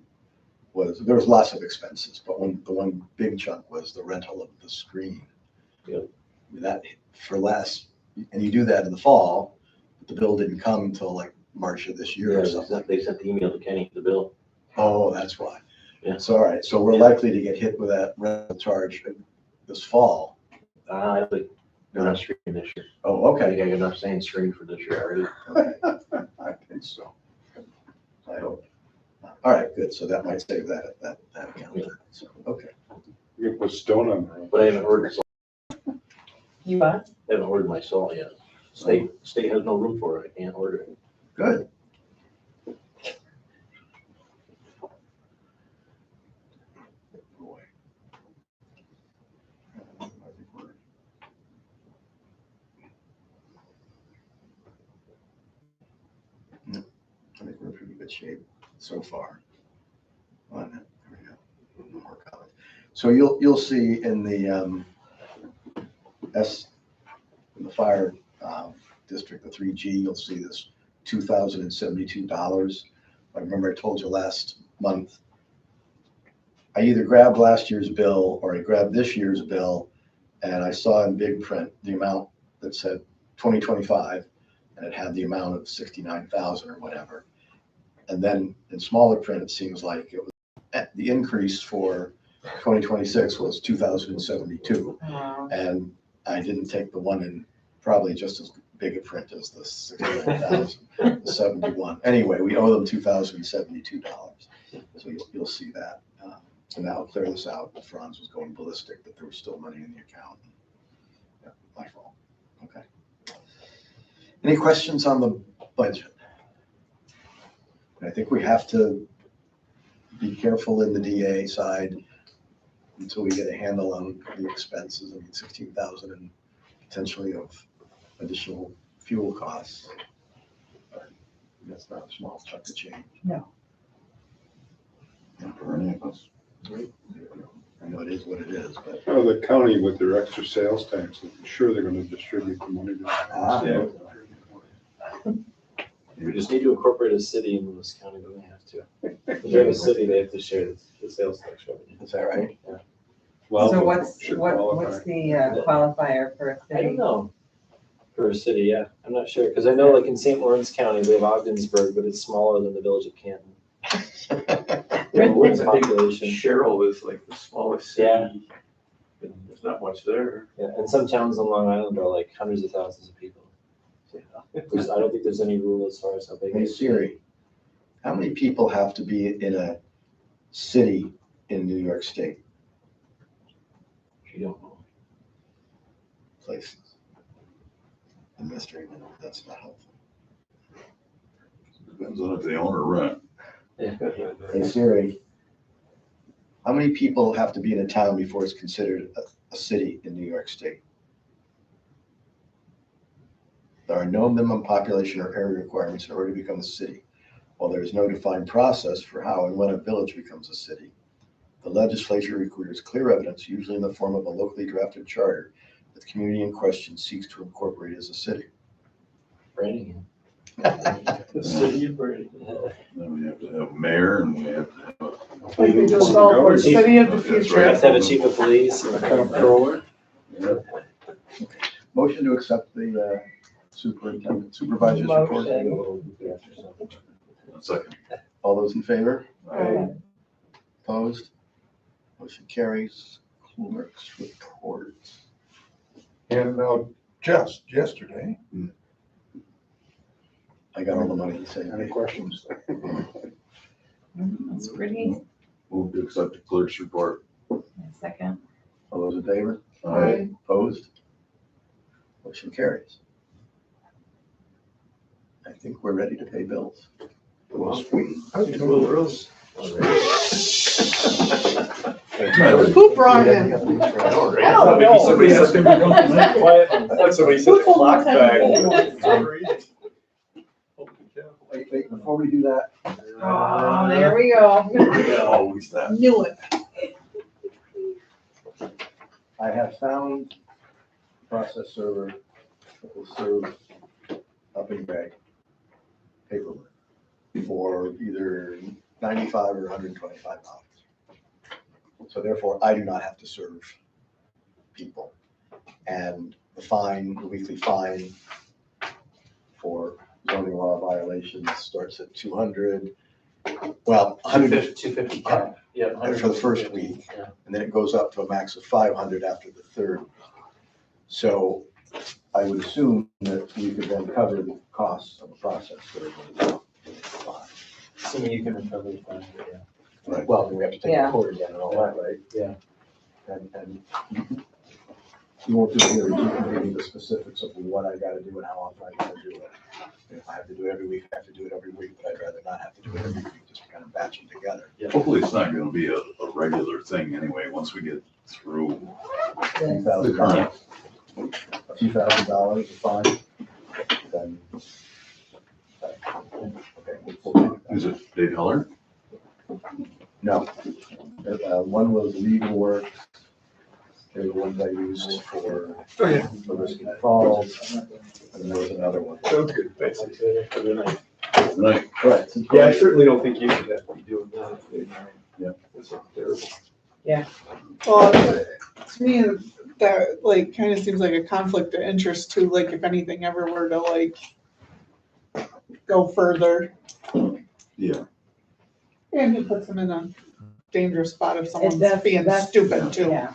was lots of expenses, but the one big chunk was the rental of the screen. Yep. That for less, and you do that in the fall, but the bill didn't come until like March of this year or something. They sent the email to Kenny, the bill. Oh, that's why. Yeah. So, all right, so we're likely to get hit with that rental charge this fall. I think they're not streaming this year. Oh, I okay. think I got enough sand stream for this year already. Okay. I think so. I hope. All right, good. So that might save that account. So, okay. You can put stone on that. But I haven't ordered, You what? haven't ordered my salt yet. State has no room for it, I can't order it. Good. Boy. I think we're in pretty good shape so far. On it. There we go. No more comments. So you'll see in the in the fire district, the 3G, you'll see this $2,072. I remember I told you last month, I either grabbed last year's bill or I grabbed this year's bill, and I saw in big print the amount that said 2025, and it had the amount of 69,000 or whatever. And then in smaller print, it seems like it was the increase for 2026 was 2,072. And I didn't take the one in probably just as big a print as the 69,000, the 71. Anyway, we owe them $2,072. So you'll see that. And that'll clear this out. Franz was going ballistic that there was still money in the account. Yeah, my fault. Okay. Any questions on the budget? I think we have to be careful in the DA side until we get a handle on the expenses. I mean, 16,000 and potentially of additional fuel costs. That's not a small chunk of change. No. Not for any of us. I know it is what it is, but. Oh, the county with their extra sales tax, I'm sure they're gonna distribute the money. Yeah. We just need to incorporate a city in Lewis County, but we have to. If they're a city, they have to share the sales tax revenue. Is that right? Yeah. Well, So what's should the qualify. qualifier for a I don't city? know. For a city, yeah, I'm not sure, because I know like in St. Lawrence County, we have Ogdensburg, but it's smaller than the village of Canton. I think Population. Sherrill is like the smallest Yeah. city. And there's not much there. Yeah, and some towns on Long Island are like hundreds of thousands of people. I don't think there's any rule as far as how big. Hey Siri, how many people have to be in a city in New York State? You don't know. Places. And mystery, that's not helpful. Depends on if they own or rent. Hey Siri, how many people have to be in a town before it's considered a city in New York State? There are no minimum population or area requirements in order to become a city. While there is no defined process for how and when a village becomes a city, the legislature requires clear evidence, usually in the form of a locally drafted charter, that the community in question seeks to incorporate as a city. Framingham. The city of Brady. Then we have to have mayor and we have to have We could just go for city of the That's We future. have to have a chief of police. The comptroller. Motion to accept the supervisor's report. Motion. a second. All those in favor? Aye. Opposed? Motion carries. Clerk's report. And now, just yesterday, I got all the money to say. any questions? That's pretty. Move to accept the clerk's report. Second. All those in favor? Aye. Opposed? Motion carries. I think we're ready to pay bills. Well, sweet. Well, Rose. Who brought him? I thought maybe somebody has to be going tonight. I thought somebody set the clock back. Wait, before we do that. Oh, there we go. Always that. Knew it. I have found process server that will serve up in Gray paperwork for either $95 or $125. So therefore, I do not have to serve people. And the fine, the weekly fine for zoning law violations starts at 200. Well, 100 250 cap. Yeah. for the first week. Yeah. And then it goes up to a max of 500 after the third week. So I would assume that we could then cover the costs of the process. Assuming you can recover the fine, yeah. Right, well, then we have to take Yeah. the court again and all that, right? Yeah. And You won't do it every week, maybe the specifics of what I gotta do and how often I gotta do it. If I have to do it every week, I have to do it every week, but I'd rather not have to do it every week, just to kind of batch them together. Hopefully it's not gonna be a regular thing anyway, once we get through $2,000, the current. a few $1,000 is fine, then. Okay, we'll take that. Is it Dave Heller? No. One was legal work. They were the ones I used for the Risky Falls, and there was another one. Sounds good, thanks. Right. Right. Yeah, I certainly don't think you should have to be doing that. Yeah. It's terrible. Well, to me, that like kind of seems like a conflict of interest too, like if anything ever were to like go further. Yeah. And it puts them in a dangerous spot if someone's That's- being that's- stupid too. Yeah,